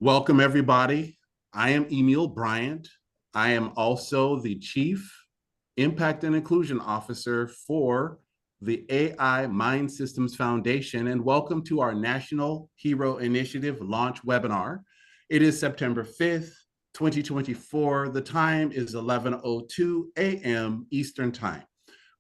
Welcome, everybody. I am Emil Bryant. I am also the Chief Impact and Inclusion Officer for the AI MINDSystems Foundation, and welcome to our National Hero Initiative launch webinar. It is September 5th, 2024. The time is 11:02 a.m. Eastern Time.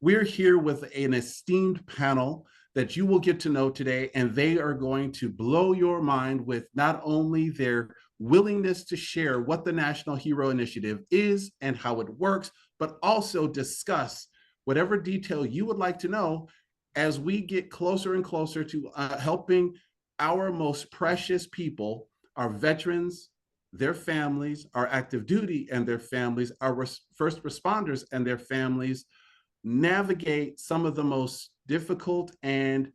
We're here with an esteemed panel that you will get to know today, and they are going to blow your mind with not only their willingness to share what the National Hero Initiative is and how it works, but also discuss whatever detail you would like to know as we get closer and closer to helping our most precious people, our veterans, their families, our active duty and their families, our first responders and their families, navigate some of the most difficult and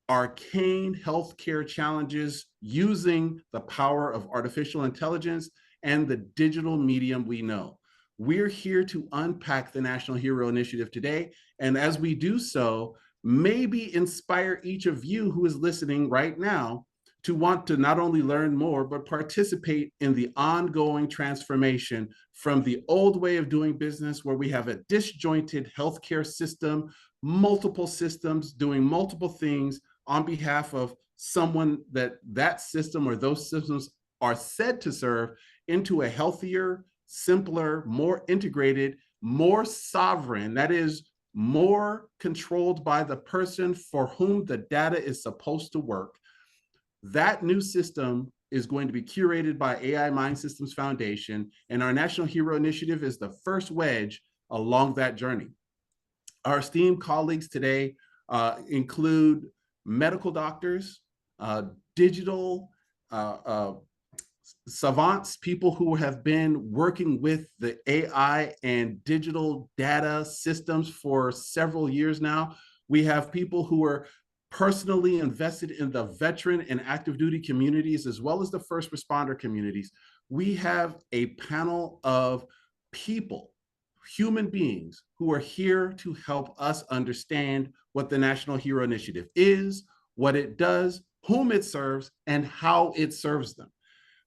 arcane healthcare challenges using the power of artificial intelligence and the digital medium we know. We're here to unpack the National Hero Initiative today, and as we do so, maybe inspire each of you who is listening right now to want to not only learn more, but participate in the ongoing transformation from the old way of doing business, where we have a disjointed healthcare system, multiple systems doing multiple things on behalf of someone that system or those systems are said to serve, into a healthier, simpler, more integrated, more sovereign, that is, more controlled by the person for whom the data is supposed to work. That new system is going to be curated by AI MINDSystems Foundation, and our National Hero Initiative is the first wedge along that journey. Our esteemed colleagues today include medical doctors, digital savants, people who have been working with the AI and digital data systems for several years now. We have people who are personally invested in the veteran and active duty communities, as well as the first responder communities. We have a panel of people, human beings, who are here to help us understand what the National Hero Initiative is, what it does, whom it serves, and how it serves them.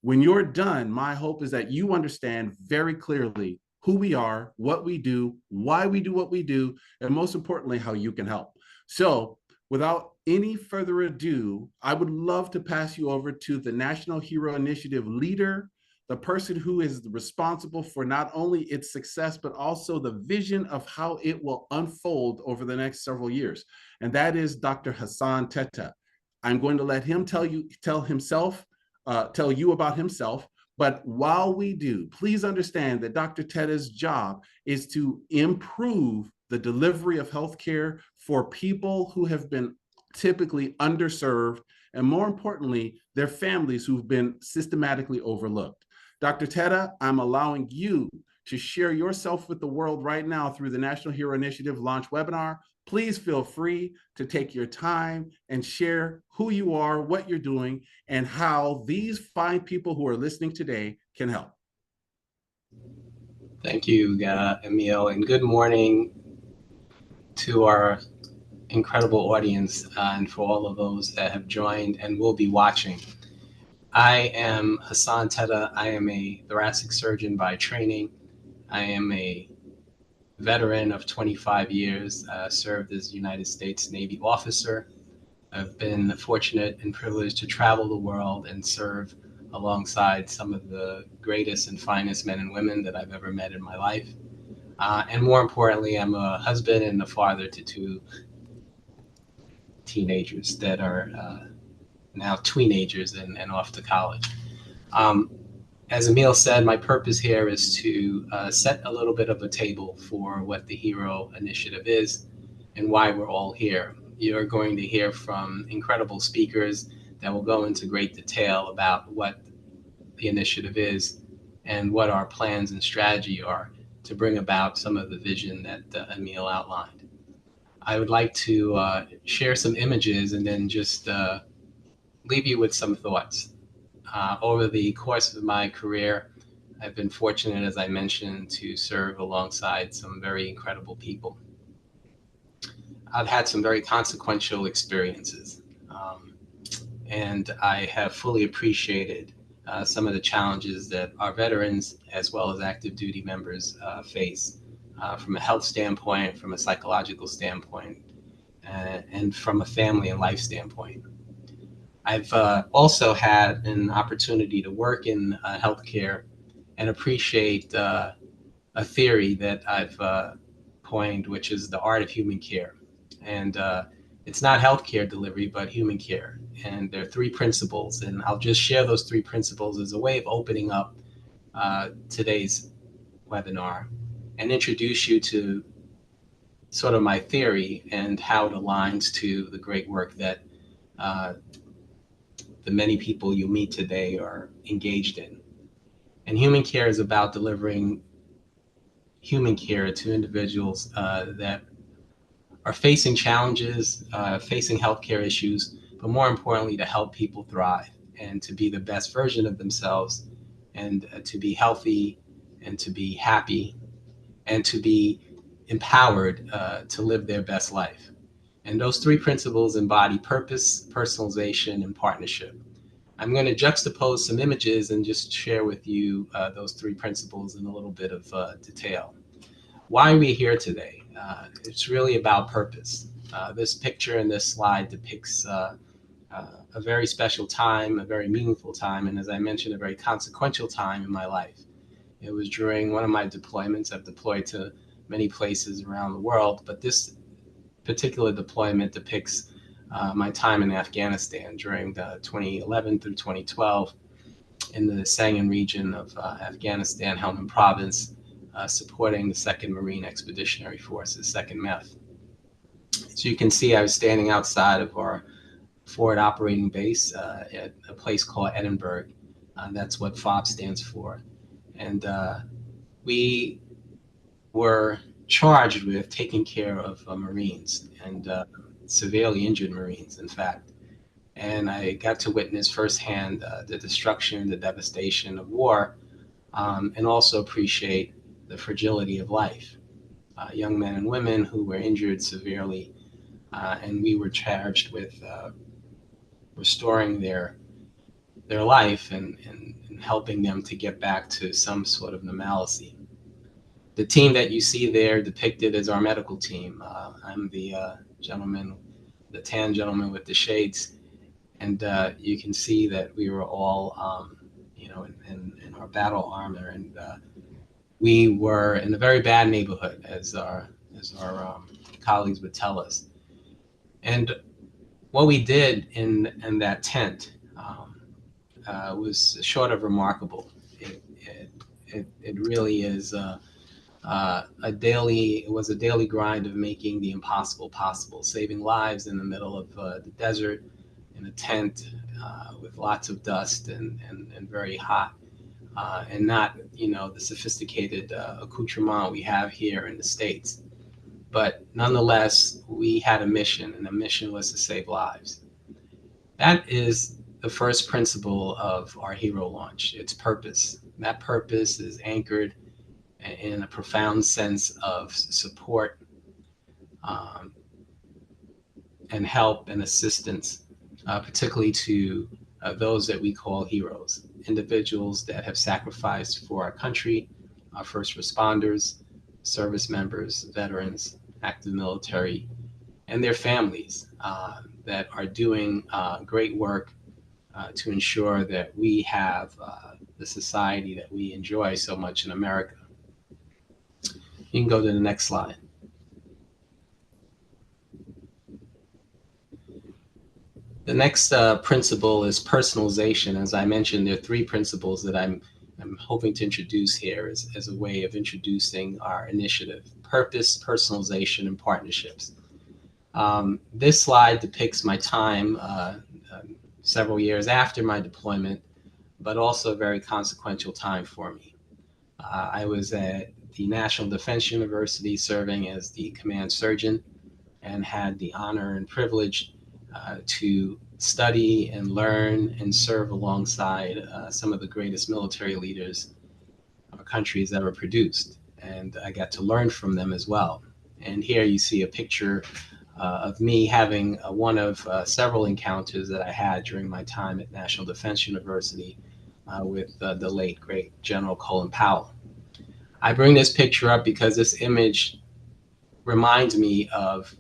When you're done, my hope is that you understand very clearly who we are, what we do, why we do what we do, and most importantly, how you can help. So, without any further ado, I would love to pass you over to the National Hero Initiative leader, the person who is responsible for not only its success, but also the vision of how it will unfold over the next several years. And that is Dr. Hassan Teta. I'm going to let him tell you about himself. But while we do, please understand that Dr. Teta's job is to improve the delivery of healthcare for people who have been typically underserved, and more importantly, their families who've been systematically overlooked. Dr. Teta, I'm allowing you to share yourself with the world right now through the National Hero Initiative launch webinar. Please feel free to take your time and share who you are, what you're doing, and how these fine people who are listening today can help. Thank you, Emil, and good morning to our incredible audience and for all of those that have joined and will be watching. I am Hassan Teta. I am a thoracic surgeon by training. I am a veteran of 25 years, served as a United States Navy officer. I've been fortunate and privileged to travel the world and serve alongside some of the greatest and finest men and women that I've ever met in my life. And more importantly, I'm a husband and a father to two teenagers that are now tweenagers and off to college. As Emil said, my purpose here is to set a little bit of a table for what the Hero Initiative is and why we're all here. You're going to hear from incredible speakers that will go into great detail about what the initiative is and what our plans and strategy are to bring about some of the vision that Emil outlined. I would like to share some images and then just leave you with some thoughts. Over the course of my career, I've been fortunate, as I mentioned, to serve alongside some very incredible people. I've had some very consequential experiences, and I have fully appreciated some of the challenges that our veterans as well as active duty members face from a health standpoint, from a psychological standpoint, and from a family and life standpoint. I've also had an opportunity to work in healthcare and appreciate a theory that I've coined, which is the art of human care. And it's not healthcare delivery, but human care. And there are three principles, and I'll just share those three principles as a way of opening up today's webinar and introduce you to sort of my theory and how it aligns to the great work that the many people you meet today are engaged in. And human care is about delivering human care to individuals that are facing challenges, facing healthcare issues, but more importantly, to help people thrive and to be the best version of themselves, and to be healthy and to be happy and to be empowered to live their best life. And those three principles embody purpose, personalization, and partnership. I'm going to juxtapose some images and just share with you those three principles in a little bit of detail. Why are we here today? It's really about purpose. This picture and this slide depicts a very special time, a very meaningful time, and as I mentioned, a very consequential time in my life. It was during one of my deployments. I've deployed to many places around the world, but this particular deployment depicts my time in Afghanistan during 2011 through 2012 in the Sangin region of Afghanistan, Helmand Province, supporting the 2nd Marine Expeditionary Forces, 2nd MEF. So you can see I was standing outside of our forward operating base at a place called Edinburgh. That's what FOB stands for. And we were charged with taking care of Marines and severely injured Marines, in fact. And I got to witness firsthand the destruction, the devastation of war, and also appreciate the fragility of life. Young men and women who were injured severely, and we were charged with restoring their life and helping them to get back to some sort of normalcy. The team that you see there depicted is our medical team. I'm the gentleman, the tan gentleman with the shades, and you can see that we were all, in our battle armor, and we were in a very bad neighborhood, as our colleagues would tell us. And what we did in that tent was short of remarkable. It really is it was a daily grind of making the impossible possible, saving lives in the middle of the desert in a tent with lots of dust and very hot, and not the sophisticated accoutrement we have here in the States. But nonetheless, we had a mission, and the mission was to save lives. That is the first principle of our hero launch. It's purpose. That purpose is anchored in a profound sense of support and help and assistance, particularly to those that we call heroes, individuals that have sacrificed for our country, our first responders, service members, veterans, active military, and their families that are doing great work to ensure that we have the society that we enjoy so much in America. You can go to the next slide. The next principle is personalization. As I mentioned, there are three principles that I'm hoping to introduce here as a way of introducing our initiative: purpose, personalization, and partnerships. This slide depicts my time several years after my deployment, but also a very consequential time for me. I was at the National Defense University serving as the command surgeon, and had the honor and privilege to study and learn and serve alongside some of the greatest military leaders our country has ever produced. And I got to learn from them as well. And here you see a picture of me having one of several encounters that I had during my time at National Defense University with the late, great General Colin Powell. I bring this picture up because this image reminds me of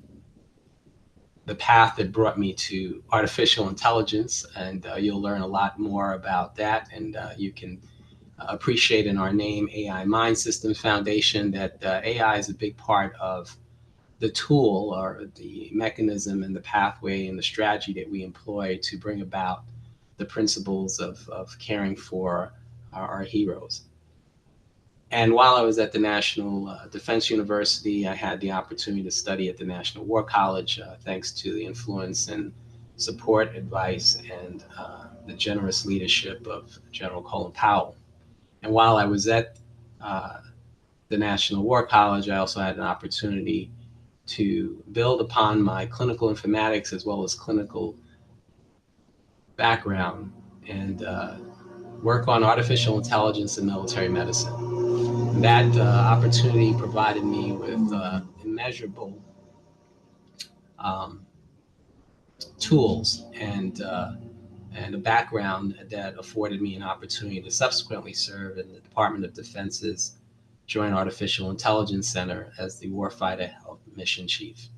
the path that brought me to artificial intelligence, and you'll learn a lot more about that, and you can appreciate in our name, AI MINDSystems Foundation, that AI is a big part of the tool or the mechanism and the pathway and the strategy that we employ to bring about the principles of caring for our heroes. And while I was at the National Defense University, I had the opportunity to study at the National War College, thanks to the influence and support, advice, and the generous leadership of General Colin Powell. And while I was at uh, the National War College, I also had an opportunity to build upon my clinical informatics as well as clinical background and work on artificial intelligence and military medicine. And that opportunity provided me with immeasurable um, tools and a background that afforded me an opportunity to subsequently serve in the Department of Defense's Joint Artificial Intelligence Center as the Warfighter Health Mission Chief.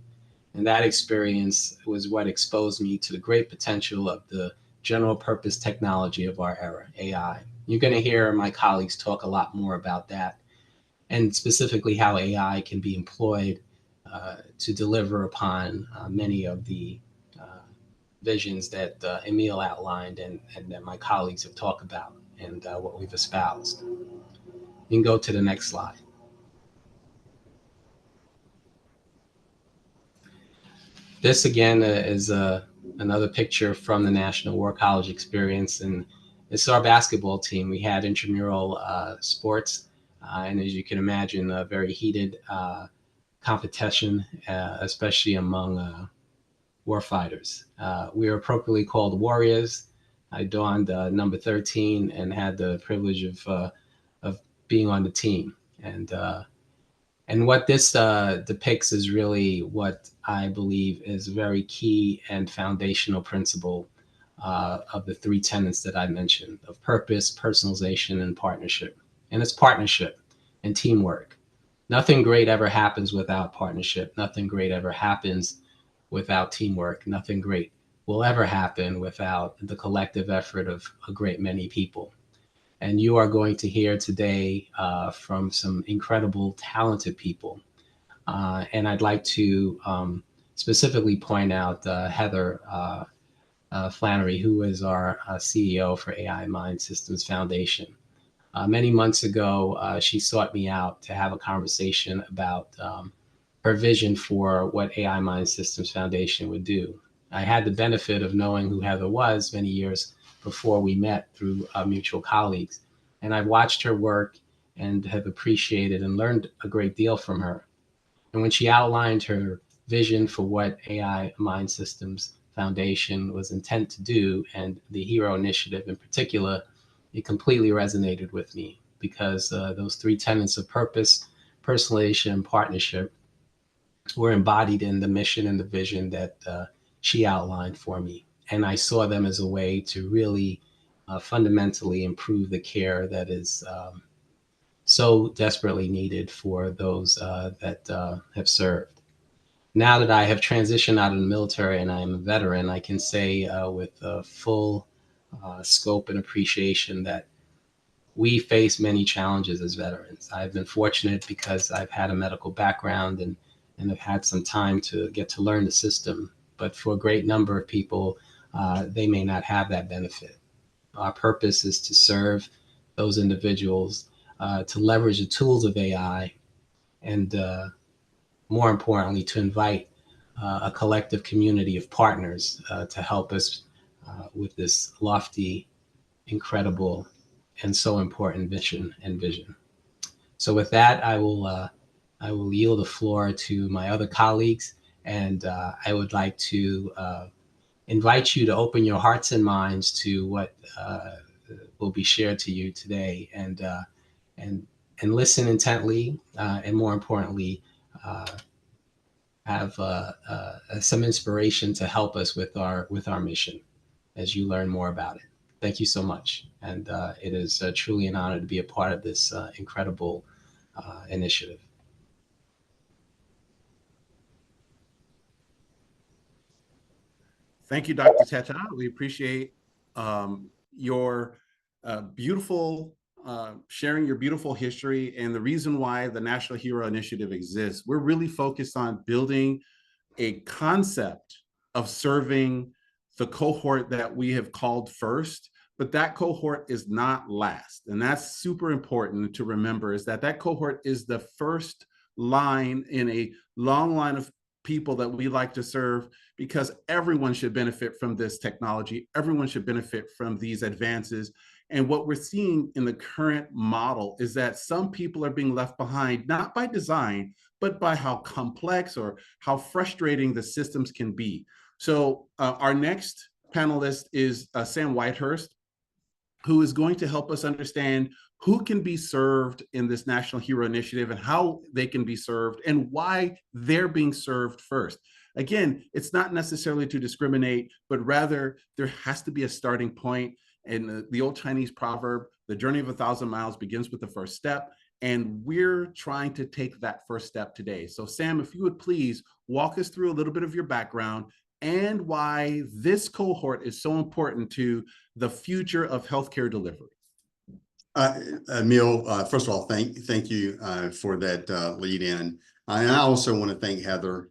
And that experience was what exposed me to the great potential of the general purpose technology of our era, AI. You're going to hear my colleagues talk a lot more about that, and specifically how AI can be employed to deliver upon many of the visions that Emil outlined and that my colleagues have talked about and what we've espoused. You can go to the next slide. This again is another picture from the National War College experience, and it's our basketball team. We had intramural sports, and as you can imagine, a very heated competition, especially among warfighters. We were appropriately called warriors. I donned number 13 and had the privilege of being on the team. And what this depicts is really what I believe is a very key and foundational principle of the three tenets that I mentioned of purpose, personalization, and partnership. And it's partnership and teamwork. Nothing great ever happens without partnership. Nothing great ever happens without teamwork. Nothing great will ever happen without the collective effort of a great many people. And you are going to hear today from some incredible, talented people. And I'd like to specifically point out Heather Flannery, who is our CEO for AI MINDSystems Foundation. Many months ago, she sought me out to have a conversation about her vision for what AI MINDSystems Foundation would do. I had the benefit of knowing who Heather was many years before we met through mutual colleagues. And I've watched her work and have appreciated and learned a great deal from her. And when she outlined her vision for what AI MINDSystems Foundation was intent to do, and the HERO initiative in particular, it completely resonated with me because those three tenets of purpose, personalization, and partnership were embodied in the mission and the vision that she outlined for me. And I saw them as a way to really fundamentally improve the care that is so desperately needed for those that have served. Now that I have transitioned out of the military and I am a veteran, I can say with full scope and appreciation that we face many challenges as veterans. I've been fortunate because I've had a medical background and have had some time to get to learn the system. But for a great number of people, they may not have that benefit. Our purpose is to serve those individuals, to leverage the tools of AI, and more importantly, to invite a collective community of partners to help us with this lofty, incredible, and so important mission and vision. So with that, I will yield the floor to my other colleagues, and I would like to invite you to open your hearts and minds to what will be shared to you today, and and listen intently, and more importantly, uh, have some inspiration to help us with our mission as you learn more about it. Thank you so much. And it is truly an honor to be a part of this incredible initiative. Thank you, Dr. Teta. We appreciate your beautiful sharing your beautiful history and the reason why the National Hero Initiative exists. We're really focused on building a concept of serving the cohort that we have called first, but that cohort is not last. And that's super important to remember, is that that cohort is the first line in a long line of people that we like to serve, because everyone should benefit from this technology. Everyone should benefit from these advances. And what we're seeing in the current model is that some people are being left behind, not by design, but by how complex or how frustrating the systems can be. So our next panelist is Sam Whitehurst, who is going to help us understand who can be served in this National Hero Initiative and how they can be served and why they're being served first. Again, it's not necessarily to discriminate, but rather there has to be a starting point. And the old Chinese proverb, the journey of 1,000 miles begins with the first step. And we're trying to take that first step today. So Sam, if you would please walk us through a little bit of your background and why this cohort is so important to the future of healthcare delivery. Emil, first of all, thank you for that lead in. And I also want to thank Heather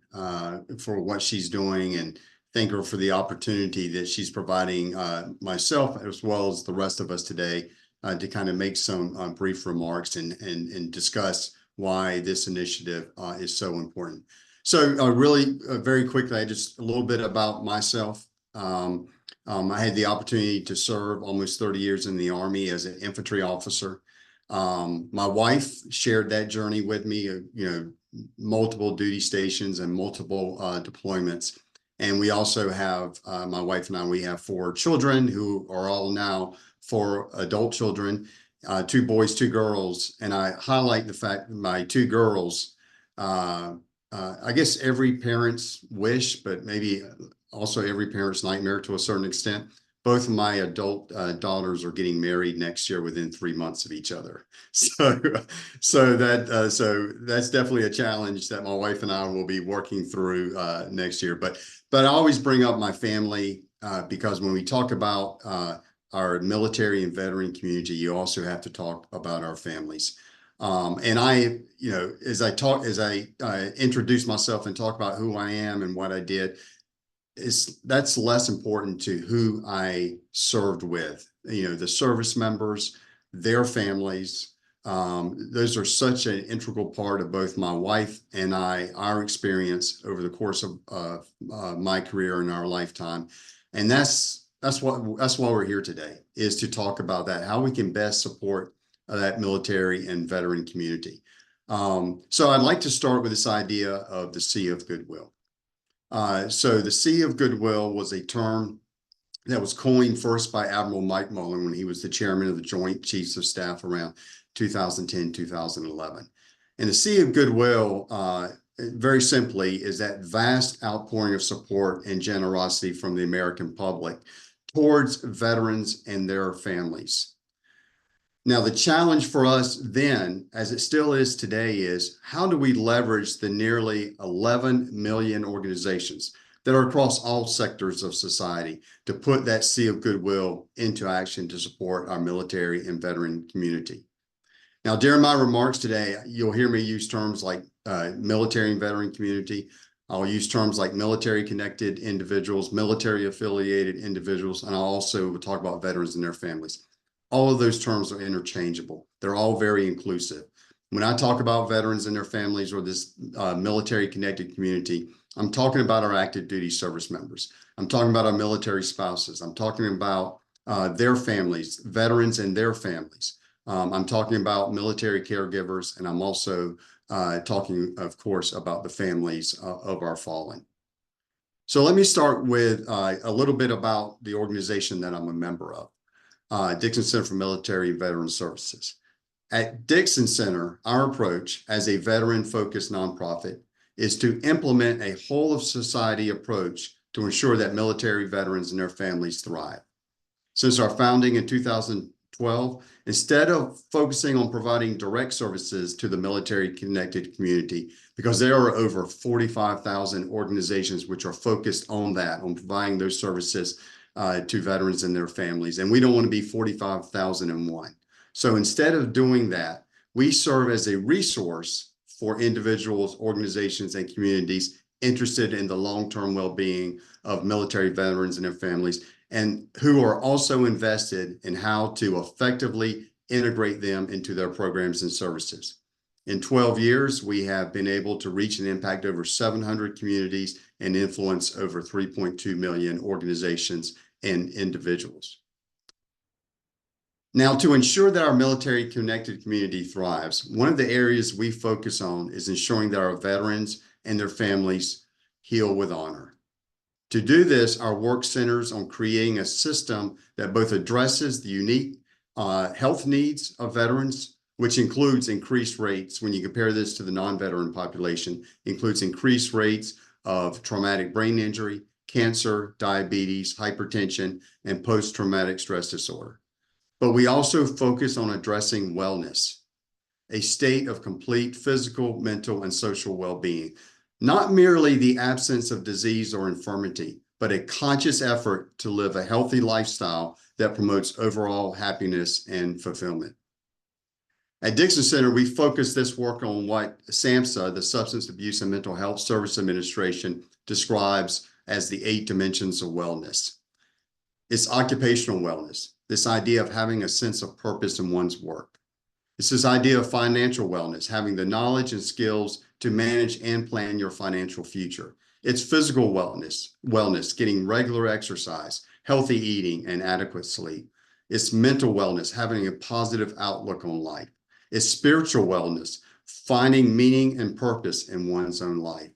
for what she's doing and thank her for the opportunity that she's providing myself as well as the rest of us today to kind of make some brief remarks and discuss why this initiative is so important. So really very quickly, just a little bit about myself. I had the opportunity to serve almost 30 years in the Army as an infantry officer. My wife shared that journey with me, multiple duty stations and multiple deployments. And we also have, my wife and I, we have 4 children who are all now 4 adult children, 2 boys, 2 girls. And I highlight the fact that my 2 girls, I guess every parent's wish, but maybe also every parent's nightmare to a certain extent. Both of my adult daughters are getting married next year within 3 months of each other. So that's definitely a challenge that my wife and I will be working through next year. But I always bring up my family because when we talk about our military and veteran community, you also have to talk about our families. And I, as I introduce myself and talk about who I am and what I did, that's less important to who I served with. The service members, their families, those are such an integral part of both my wife and our experience over the course of my career and our lifetime. And that's why we're here today, is to talk about that, how we can best support that military and veteran community. So I'd like to start with this idea of the Sea of Goodwill. So the Sea of Goodwill was a term that was coined first by Admiral Mike Mullen when he was the chairman of the Joint Chiefs of Staff around 2010, 2011. And the Sea of Goodwill, very simply, is that vast outpouring of support and generosity from the American public towards veterans and their families. Now, the challenge for us then, as it still is today, is how do we leverage the nearly 11 million organizations that are across all sectors of society to put that Sea of Goodwill into action to support our military and veteran community? Now, during my remarks today, you'll hear me use terms like military and veteran community. I'll use terms like military connected individuals, military affiliated individuals, and I'll also talk about veterans and their families. All of those terms are interchangeable. They're all very inclusive. When I talk about veterans and their families or this military connected community, I'm talking about our active duty service members. I'm talking about our military spouses. I'm talking about their families, veterans and their families. I'm talking about military caregivers, and I'm also talking, of course, about the families of our fallen. So let me start with a little bit about the organization that I'm a member of. Dixon Center for Military and Veteran Services. At Dixon Center, our approach as a veteran-focused nonprofit is to implement a whole of society approach to ensure that military veterans and their families thrive. Since our founding in 2012, instead of focusing on providing direct services to the military-connected community, because there are over 45,000 organizations which are focused on that, on providing those services to veterans and their families. And we don't want to be 45,001. So instead of doing that, we serve as a resource for individuals, organizations, and communities interested in the long-term well-being of military veterans and their families, and who are also invested in how to effectively integrate them into their programs and services. In 12 years, we have been able to reach and impact over 700 communities and influence over 3.2 million organizations and individuals. Now, to ensure that our military-connected community thrives, one of the areas we focus on is ensuring that our veterans and their families heal with honor. To do this, our work centers on creating a system that both addresses the unique health needs of veterans, which includes increased rates, when you compare this to the non-veteran population, includes increased rates of traumatic brain injury, cancer, diabetes, hypertension, and post-traumatic stress disorder. But we also focus on addressing wellness, a state of complete physical, mental, and social well-being. Not merely the absence of disease or infirmity, but a conscious effort to live a healthy lifestyle that promotes overall happiness and fulfillment. At Dixon Center, we focus this work on what SAMHSA, the Substance Abuse and Mental Health Service Administration, describes as the 8 dimensions of wellness. It's occupational wellness, this idea of having a sense of purpose in one's work. It's this idea of financial wellness, having the knowledge and skills to manage and plan your financial future. It's physical wellness, getting regular exercise, healthy eating, and adequate sleep. It's mental wellness, having a positive outlook on life. It's spiritual wellness, finding meaning and purpose in one's own life.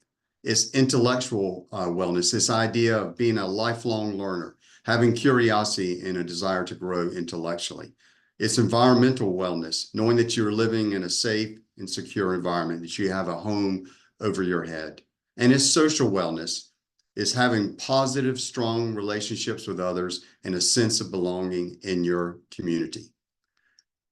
It's intellectual wellness, this idea of being a lifelong learner, having curiosity and a desire to grow intellectually. It's environmental wellness, knowing that you're living in a safe and secure environment, that you have a home over your head. And it's social wellness, is having positive, strong relationships with others and a sense of belonging in your community.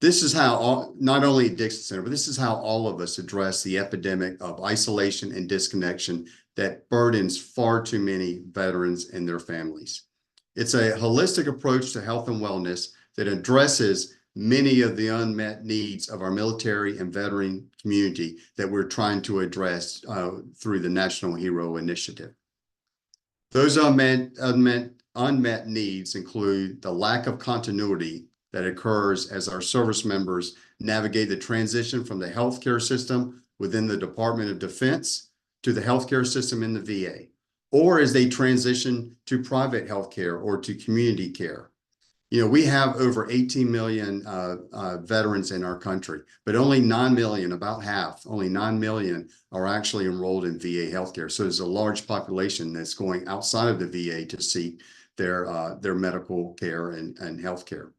This is how, not only at Dixon Center, but this is how all of us address the epidemic of isolation and disconnection that burdens far too many veterans and their families. It's a holistic approach to health and wellness that addresses many of the unmet needs of our military and veteran community that we're trying to address through the National Hero Initiative. Those unmet needs include the lack of continuity that occurs as our service members navigate the transition from the healthcare system within the Department of Defense to the healthcare system in the VA, or as they transition to private healthcare or to community care. You know, we have over 18 million veterans in our country, but only 9 million, about half, only 9 million are actually enrolled in VA healthcare. So there's a large population that's going outside of the VA to seek their medical care and healthcare.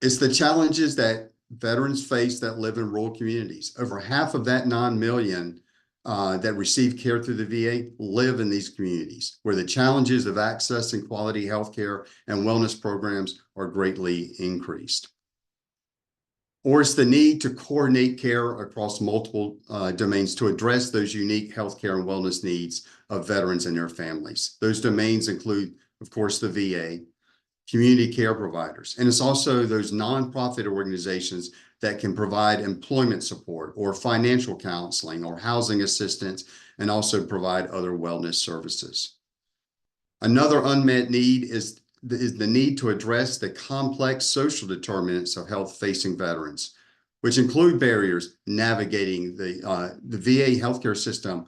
It's the challenges that veterans face that live in rural communities. Over half of that 9 million that receive care through the VA live in these communities where the challenges of accessing quality healthcare and wellness programs are greatly increased. Or it's the need to coordinate care across multiple domains to address those unique healthcare and wellness needs of veterans and their families. Those domains include, of course, the VA, community care providers, and it's also those nonprofit organizations that can provide employment support or financial counseling or housing assistance, and also provide other wellness services. Another unmet need is the need to address the complex social determinants of health facing veterans, which include barriers navigating the VA healthcare system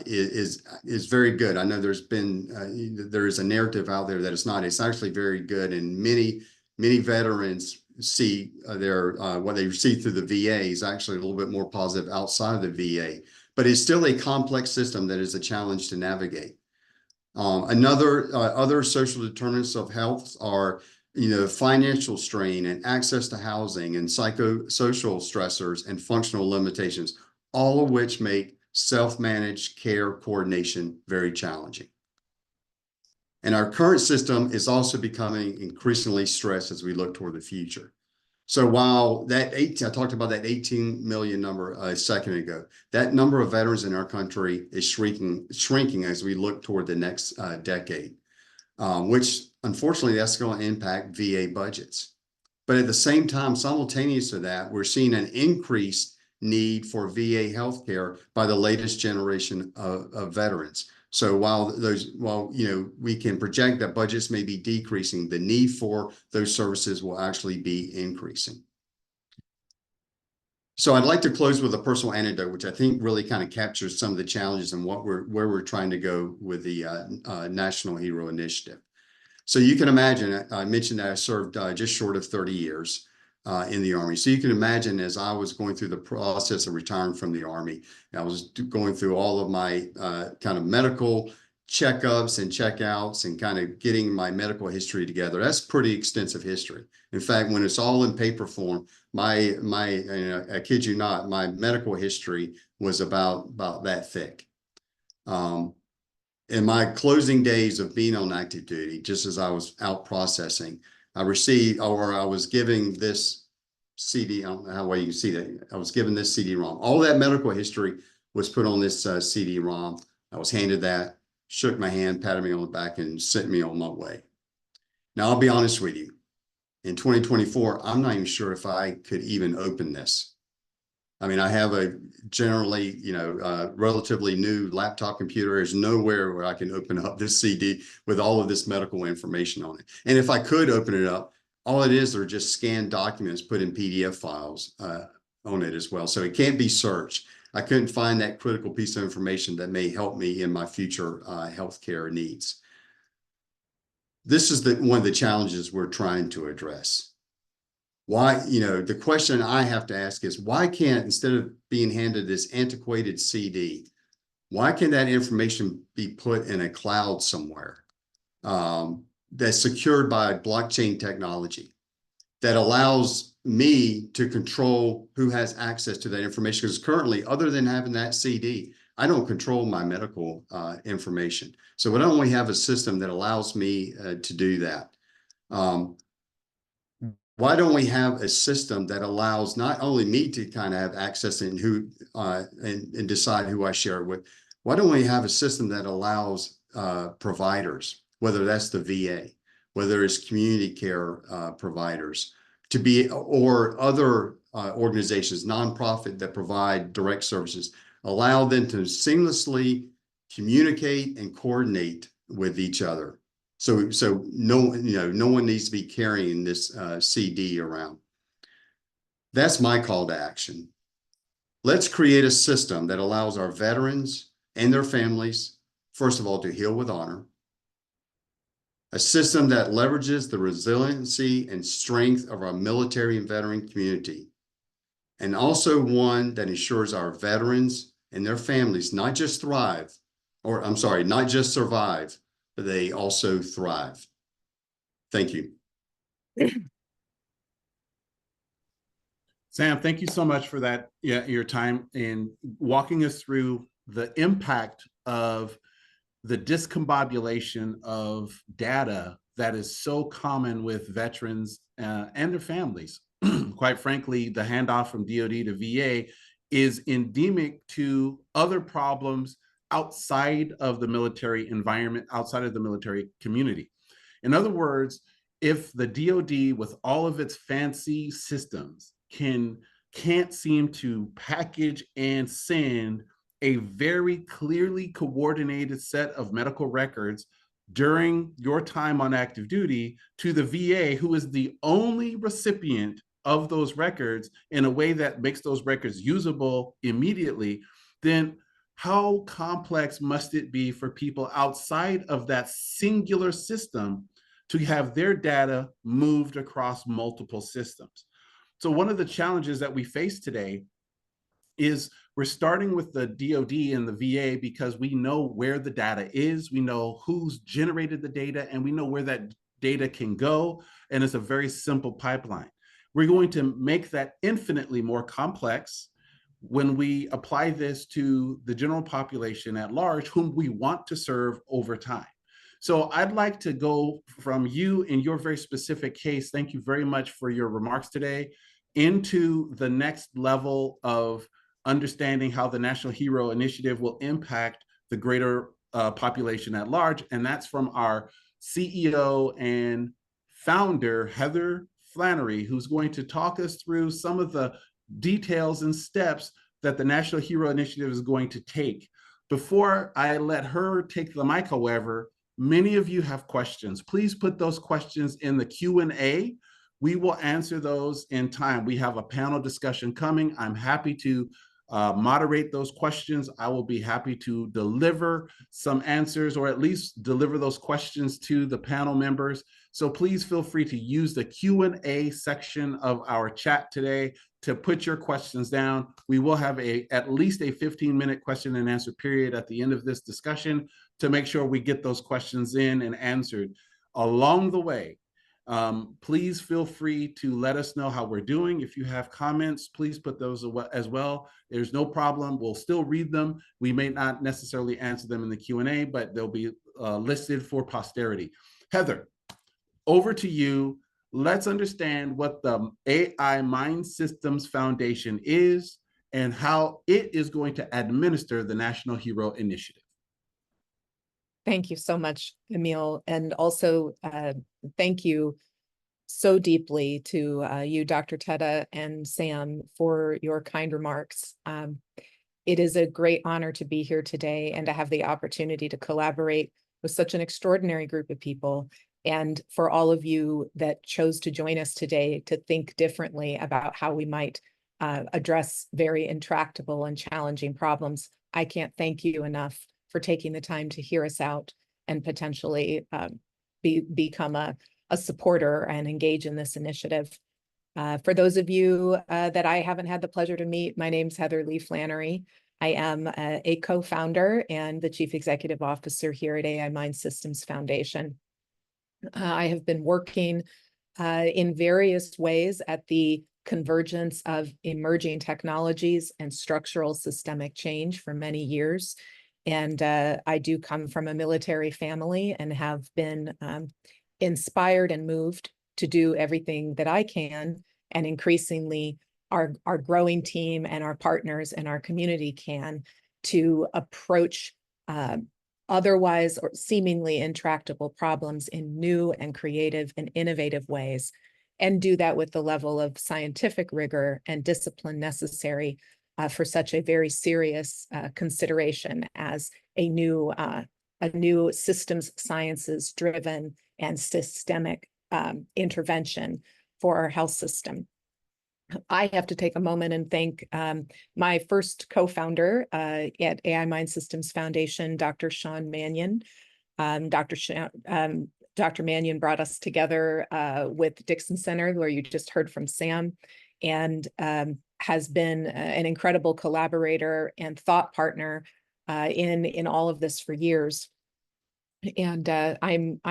is very good. I know there is a narrative out there that it's not. It's actually very good, and many veterans see what they receive through the VA is actually a little bit more positive outside of the VA, but it's still a complex system that is a challenge to navigate. Other social determinants of health are, financial strain and access to housing and psychosocial stressors and functional limitations, all of which make self-managed care coordination very challenging. And our current system is also becoming increasingly stressed as we look toward the future. So while that I talked about that 18 million number a second ago, that number of veterans in our country is shrinking as we look toward the next decade, which unfortunately that's going to impact VA budgets. But at the same time, simultaneous to that, we're seeing an increased need for VA healthcare by the latest generation of veterans. So while we can project that budgets may be decreasing, the need for those services will actually be increasing. So I'd like to close with a personal anecdote, which I think really kind of captures some of the challenges and where we're trying to go with the National Hero Initiative. So you can imagine, I mentioned that I served just short of 30 years in the Army. So you can imagine, as I was going through the process of retiring from the Army, I was going through all of my kind of medical checkups and checkouts and kind of getting my medical history together. That's pretty extensive history. In fact, when it's all in paper form, I kid you not, my medical history was about that thick. In my closing days of being on active duty, just as I was out processing, I was giving this CD, I don't know how well you can see that. I was given this CD-ROM. All that medical history was put on this CD-ROM. I was handed that, shook my hand, patted me on the back, and sent me on my way. Now, I'll be honest with you. In 2024, I'm not even sure if I could even open this. I mean, I have a generally, relatively new laptop computer. There's nowhere where I can open up this CD with all of this medical information on it. And if I could open it up, all it is are just scanned documents put in PDF files on it as well. So it can't be searched. I couldn't find that critical piece of information that may help me in my future healthcare needs. This is one of the challenges we're trying to address. Why, the question I have to ask is, why can't, instead of being handed this antiquated CD, why can that information be put in a cloud somewhere that's secured by blockchain technology that allows me to control who has access to that information? Because currently, other than having that CD, I don't control my medical information. So why don't we have a system that allows me to do that? Why don't we have a system that allows not only me to kind of have access and and decide who I share it with? Why don't we have a system that allows providers, whether that's the VA, whether it's community care providers, to be, or other organizations, nonprofit that provide direct services, allow them to seamlessly communicate and coordinate with each other. So no one needs to be carrying this CD around. That's my call to action. Let's create a system that allows our veterans and their families, first of all, to heal with honor. A system that leverages the resiliency and strength of our military and veteran community. And also one that ensures our veterans and their families not just survive, but they also thrive. Thank you. Sam, thank you so much for that, your time in walking us through the impact of the discombobulation of data that is so common with veterans and their families. Quite frankly, the handoff from DoD to VA is endemic to other problems outside of the military environment, outside of the military community. In other words, if the DoD, with all of its fancy systems, can't seem to package and send a very clearly coordinated set of medical records during your time on active duty to the VA, who is the only recipient of those records in a way that makes those records usable immediately, then how complex must it be for people outside of that singular system to have their data moved across multiple systems? So one of the challenges that we face today is we're starting with the DoD and the VA because we know where the data is, we know who's generated the data, and we know where that data can go, and it's a very simple pipeline. We're going to make that infinitely more complex when we apply this to the general population at large, whom we want to serve over time. So I'd like to go from you in your very specific case. Thank you very much for your remarks today, into the next level of understanding how the National Hero Initiative will impact the greater population at large. And that's from our CEO and founder, Heather Flannery, who's going to talk us through some of the details and steps that the National Hero Initiative is going to take. Before I let her take the mic, however, many of you have questions. Please put those questions in the Q&A. We will answer those in time. We have a panel discussion coming. I'm happy to moderate those questions. I will be happy to deliver some answers, or at least deliver those questions to the panel members. So please feel free to use the Q&A section of our chat today to put your questions down. We will have at least a 15-minute question and answer period at the end of this discussion to make sure we get those questions in and answered. Along the way, please feel free to let us know how we're doing. If you have comments, please put those as well. There's no problem. We'll still read them. We may not necessarily answer them in the Q&A, but they'll be listed for posterity. Heather, over to you. Let's understand what the AI MINDSystems Foundation is and how it is going to administer the National Hero Initiative. Thank you so much, Emil. And also thank you so deeply to you, Dr. Teta and Sam, for your kind remarks. It is a great honor to be here today and to have the opportunity to collaborate with such an extraordinary group of people, and for all of you that chose to join us today to think differently about how we might address very intractable and challenging problems. I can't thank you enough for taking the time to hear us out and potentially become a supporter and engage in this initiative. For those of you that I haven't had the pleasure to meet, my name's Heather Lee Flannery. I am a co-founder and the Chief Executive Officer here at AI MINDSystems Foundation. I have been working in various ways at the convergence of emerging technologies and structural systemic change for many years. And I do come from a military family and have been inspired and moved to do everything that I can, and increasingly our growing team and our partners and our community can, to approach otherwise or seemingly intractable problems in new and creative and innovative ways, and do that with the level of scientific rigor and discipline necessary for such a very serious consideration as a new systems sciences driven and systemic intervention for our health system. I have to take a moment and thank my first co-founder at AI MINDSystems Foundation, Dr. Sean Mannion. Dr. Mannion brought us together with Dixon Center, where you just heard from Sam, and has been an incredible collaborator and thought partner in all of this for years. And I'm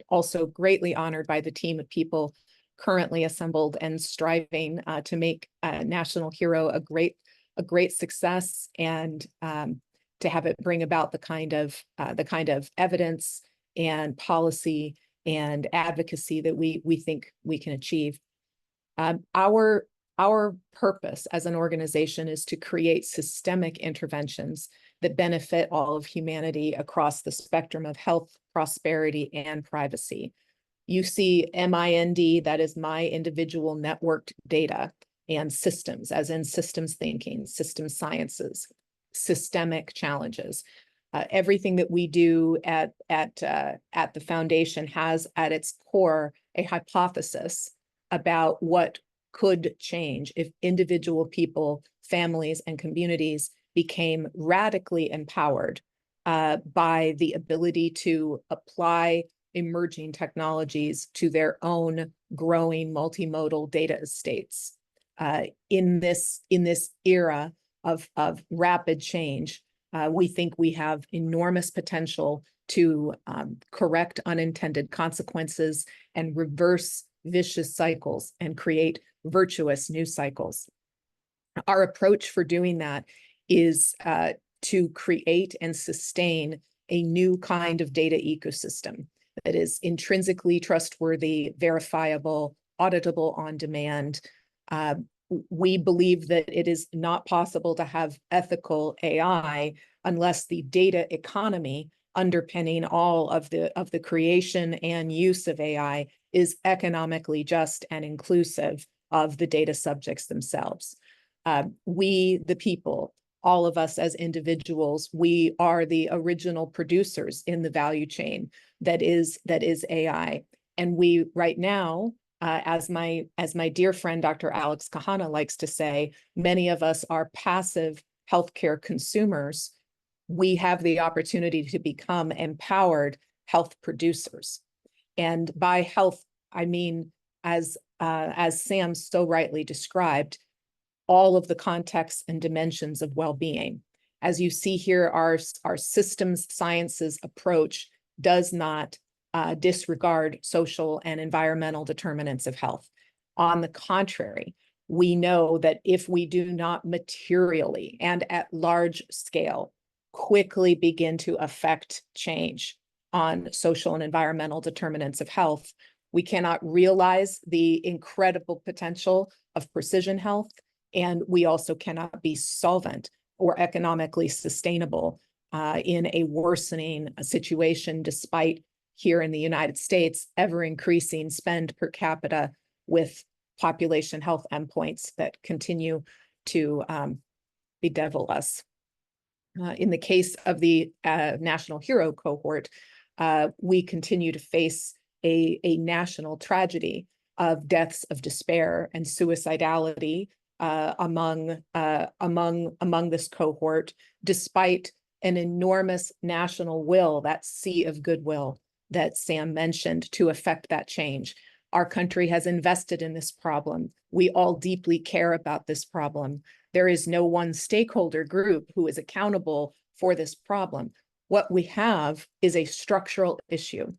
also greatly honored by the team of people currently assembled and striving to make National Hero a great success, and to have it bring about the kind of evidence and policy and advocacy that we think we can achieve. Our purpose as an organization is to create systemic interventions that benefit all of humanity across the spectrum of health, prosperity, and privacy. You see MIND, that is my individual networked data, and systems, as in systems thinking, system sciences, systemic challenges. Everything that we do at the foundation has at its core a hypothesis about what could change if individual people, families, and communities became radically empowered by the ability to apply emerging technologies to their own growing multimodal data estates. In this era of rapid change, we think we have enormous potential to correct unintended consequences and reverse vicious cycles and create virtuous new cycles. Our approach for doing that is to create and sustain a new kind of data ecosystem that is intrinsically trustworthy, verifiable, auditable on demand. We believe that it is not possible to have ethical AI unless the data economy underpinning all of the creation and use of AI is economically just and inclusive of the data subjects themselves. We, the people, all of us as individuals, we are the original producers in the value chain that is AI. And we right now, as my dear friend, Dr. Alex Kahana likes to say, many of us are passive healthcare consumers. We have the opportunity to become empowered health producers. And by health, I mean, as Sam so rightly described, all of the contexts and dimensions of well-being. As you see here, our systems sciences approach does not disregard social and environmental determinants of health. On the contrary, we know that if we do not materially and at large scale quickly begin to affect change on social and environmental determinants of health, we cannot realize the incredible potential of precision health, and we also cannot be solvent or economically sustainable in a worsening situation, despite here in the United States, ever increasing spend per capita with population health endpoints that continue to bedevil us. In the case of the National Hero cohort, we continue to face a national tragedy of deaths of despair and suicidality among this cohort, despite an enormous national will, that sea of goodwill that Sam mentioned, to affect that change. Our country has invested in this problem. We all deeply care about this problem. There is no one stakeholder group who is accountable for this problem. What we have is a structural issue.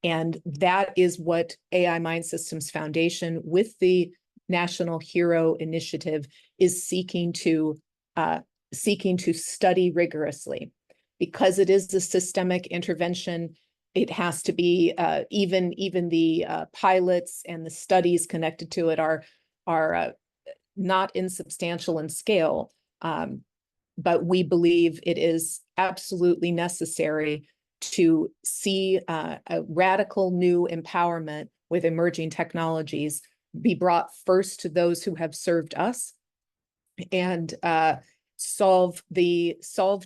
And that is what AI MINDSystems Foundation, with the National Hero Initiative, is seeking to study rigorously. Because it is a systemic intervention, it has to be even the pilots and the studies connected to it are not insubstantial in scale, but we believe it is absolutely necessary to see a radical new empowerment with emerging technologies be brought first to those who have served us, and solve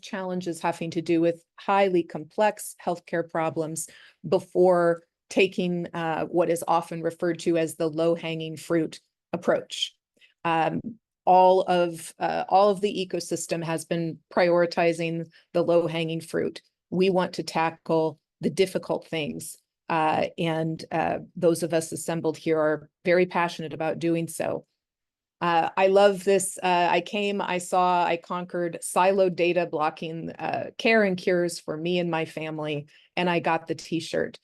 challenges having to do with highly complex healthcare problems before taking what is often referred to as the low-hanging fruit approach. All of the ecosystem has been prioritizing the low-hanging fruit. We want to tackle the difficult things, and those of us assembled here are very passionate about doing so. I love this. I saw, I conquered siloed data blocking care and cures for me and my family, and I got the t-shirt.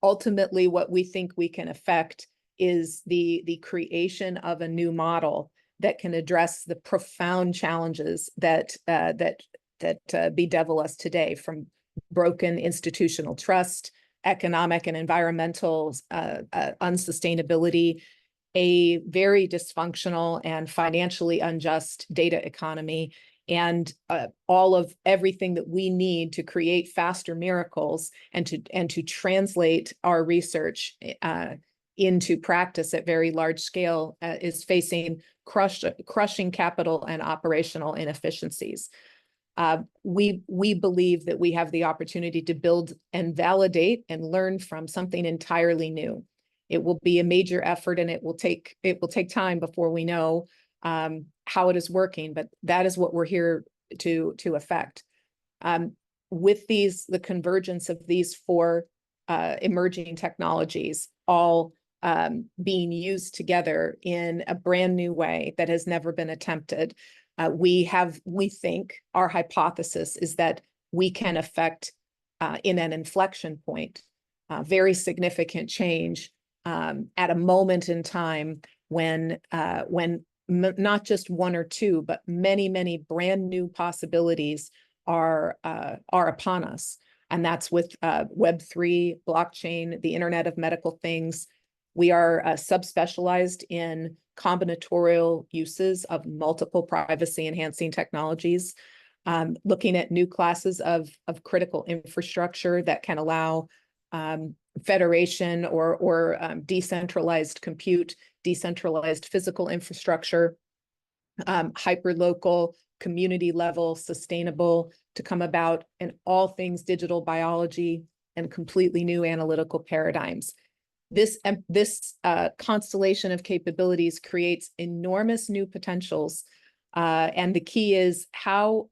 Ultimately, what we think we can affect is the creation of a new model that can address the profound challenges that bedevil us today, from broken institutional trust, economic and environmental unsustainability, a very dysfunctional and financially unjust data economy, and all of everything that we need to create faster miracles and to translate our research into practice at very large scale is facing crushing capital and operational inefficiencies. We believe that we have the opportunity to build and validate and learn from something entirely new. It will be a major effort, and it will take time before we know how it is working, but that is what we're here to affect. With the convergence of these four emerging technologies, all being used together in a brand new way that has never been attempted, we think our hypothesis is that we can affect in an inflection point very significant change at a moment in time when not just one or two, but many, many brand new possibilities are upon us. And that's with Web3, blockchain, the Internet of Medical Things. We are subspecialized in combinatorial uses of multiple privacy enhancing technologies, looking at new classes of critical infrastructure that can allow federation or decentralized compute, decentralized physical infrastructure, hyperlocal, community level, sustainable to come about, and all things digital biology and completely new analytical paradigms. This constellation of capabilities creates enormous new potentials. And the key is how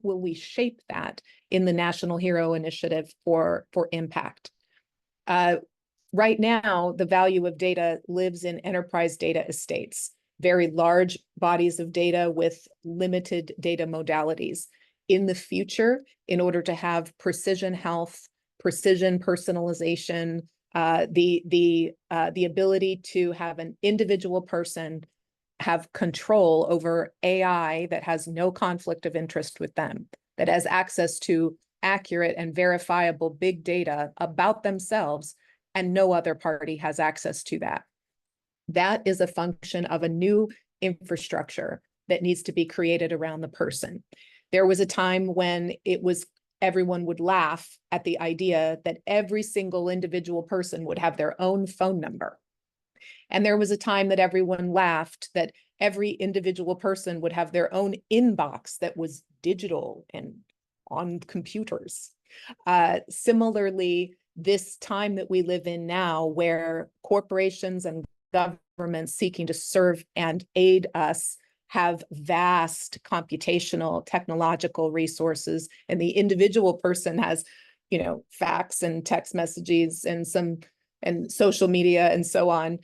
will we shape that in the National Hero Initiative for impact? Right now, the value of data lives in enterprise data estates, very large bodies of data with limited data modalities. In the future, in order to have precision health, precision personalization, the ability to have an individual person have control over AI that has no conflict of interest with them, that has access to accurate and verifiable big data about themselves, and no other party has access to that. That is a function of a new infrastructure that needs to be created around the person. There was a time when everyone would laugh at the idea that every single individual person would have their own phone number. And there was a time that everyone laughed that every individual person would have their own inbox that was digital and on computers. Similarly, this time that we live in now, where corporations and governments seeking to serve and aid us have vast computational technological resources, and the individual person has, fax and text messages and social media and so on.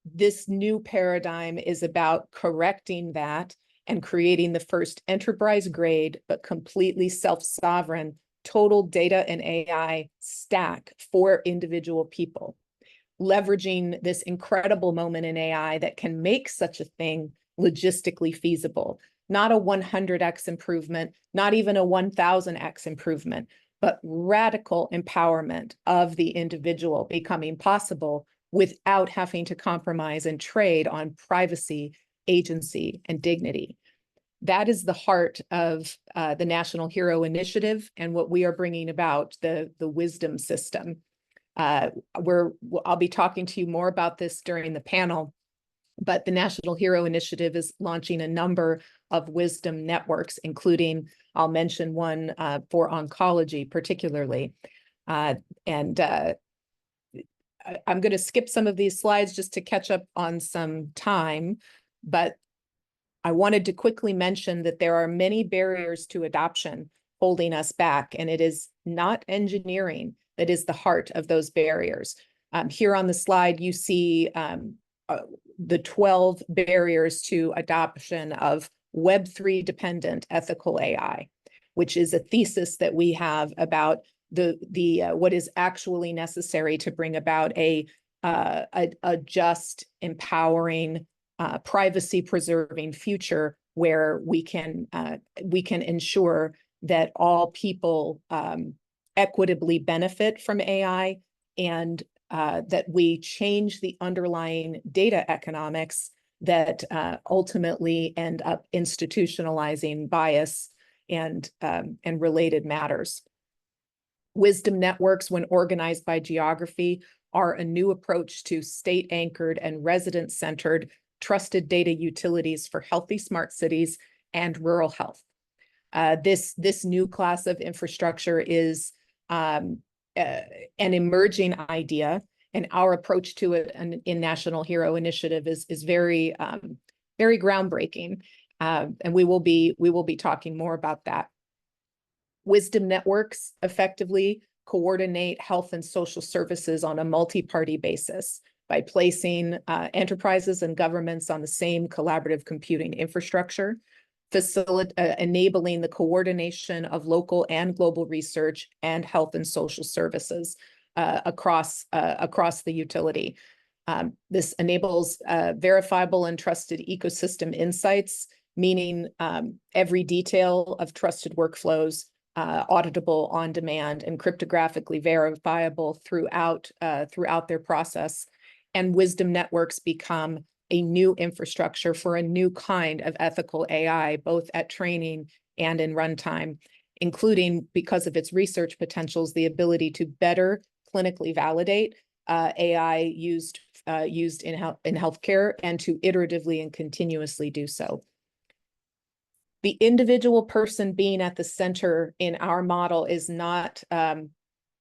This new paradigm is about correcting that and creating the first enterprise grade, but completely self-sovereign total data and AI stack for individual people, leveraging this incredible moment in AI that can make such a thing logistically feasible. Not a 100x improvement, not even a 1000x improvement, but radical empowerment of the individual becoming possible without having to compromise and trade on privacy, agency, and dignity. That is the heart of the National Hero Initiative and what we are bringing about, the wisdom system. I'll be talking to you more about this during the panel, but the National Hero Initiative is launching a number of wisdom networks, including, I'll mention one for oncology particularly. I'm going to skip some of these slides just to catch up on some time, but I wanted to quickly mention that there are many barriers to adoption holding us back, and it is not engineering that is the heart of those barriers. Here on the slide, you see the 12 barriers to adoption of Web3 dependent ethical AI, which is a thesis that we have about what is actually necessary to bring about a just, empowering, privacy preserving future where we can ensure that all people equitably benefit from AI, and that we change the underlying data economics that ultimately end up institutionalizing bias and related matters. Wisdom networks, when organized by geography, are a new approach to state-anchored and resident-centered trusted data utilities for healthy smart cities and rural health. This new class of infrastructure is an emerging idea, and our approach to it in National Hero Initiative is very groundbreaking, and we will be talking more about that. Wisdom networks effectively coordinate health and social services on a multi-party basis by placing enterprises and governments on the same collaborative computing infrastructure, enabling the coordination of local and global research and health and social services across the utility. This enables verifiable and trusted ecosystem insights, meaning every detail of trusted workflows, auditable on demand and cryptographically verifiable throughout their process. And wisdom networks become a new infrastructure for a new kind of ethical AI, both at training and in runtime, including, because of its research potentials, the ability to better clinically validate AI used in healthcare, and to iteratively and continuously do so. The individual person being at the center in our model is not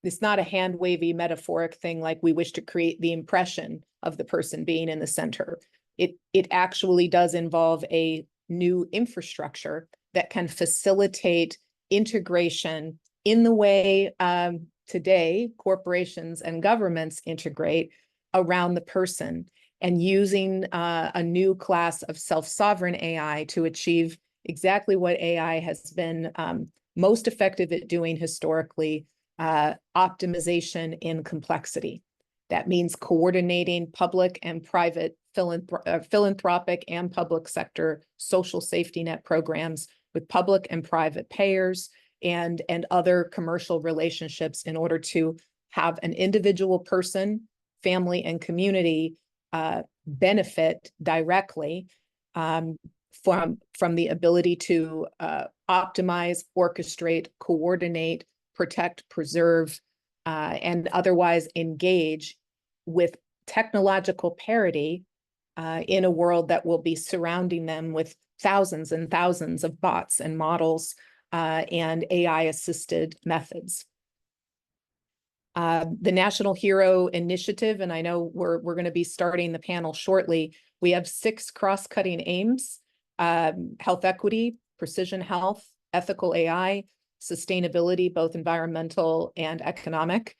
it's not a hand wavy metaphoric thing like we wish to create the impression of the person being in the center. It actually does involve a new infrastructure that can facilitate integration in the way today corporations and governments integrate around the person, and using a new class of self-sovereign AI to achieve exactly what AI has been most effective at doing historically, optimization in complexity. That means coordinating public and private philanthropic and public sector social safety net programs with public and private payers and other commercial relationships in order to have an individual person, family, and community benefit directly from the ability to optimize, orchestrate, coordinate, protect, preserve, and otherwise engage with technological parity in a world that will be surrounding them with thousands and thousands of bots and models and AI-assisted methods. The National Hero Initiative, and I know we're going to be starting the panel shortly. We have 6 cross-cutting aims: health equity, precision health, ethical AI, sustainability, both environmental and economic,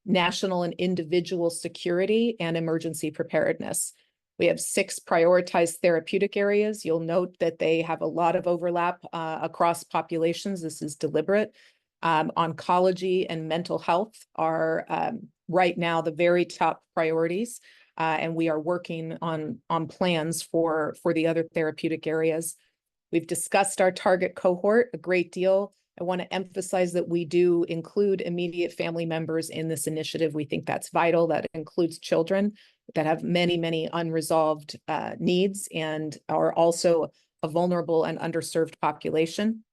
national and individual security, and emergency preparedness. We have 6 prioritized therapeutic areas. You'll note that they have a lot of overlap across populations. This is deliberate. Oncology and mental health are right now the very top priorities, and we are working on plans for the other therapeutic areas. We've discussed our target cohort a great deal. I want to emphasize that we do include immediate family members in this initiative. We think that's vital. That includes children that have many, many unresolved needs and are also a vulnerable and underserved population.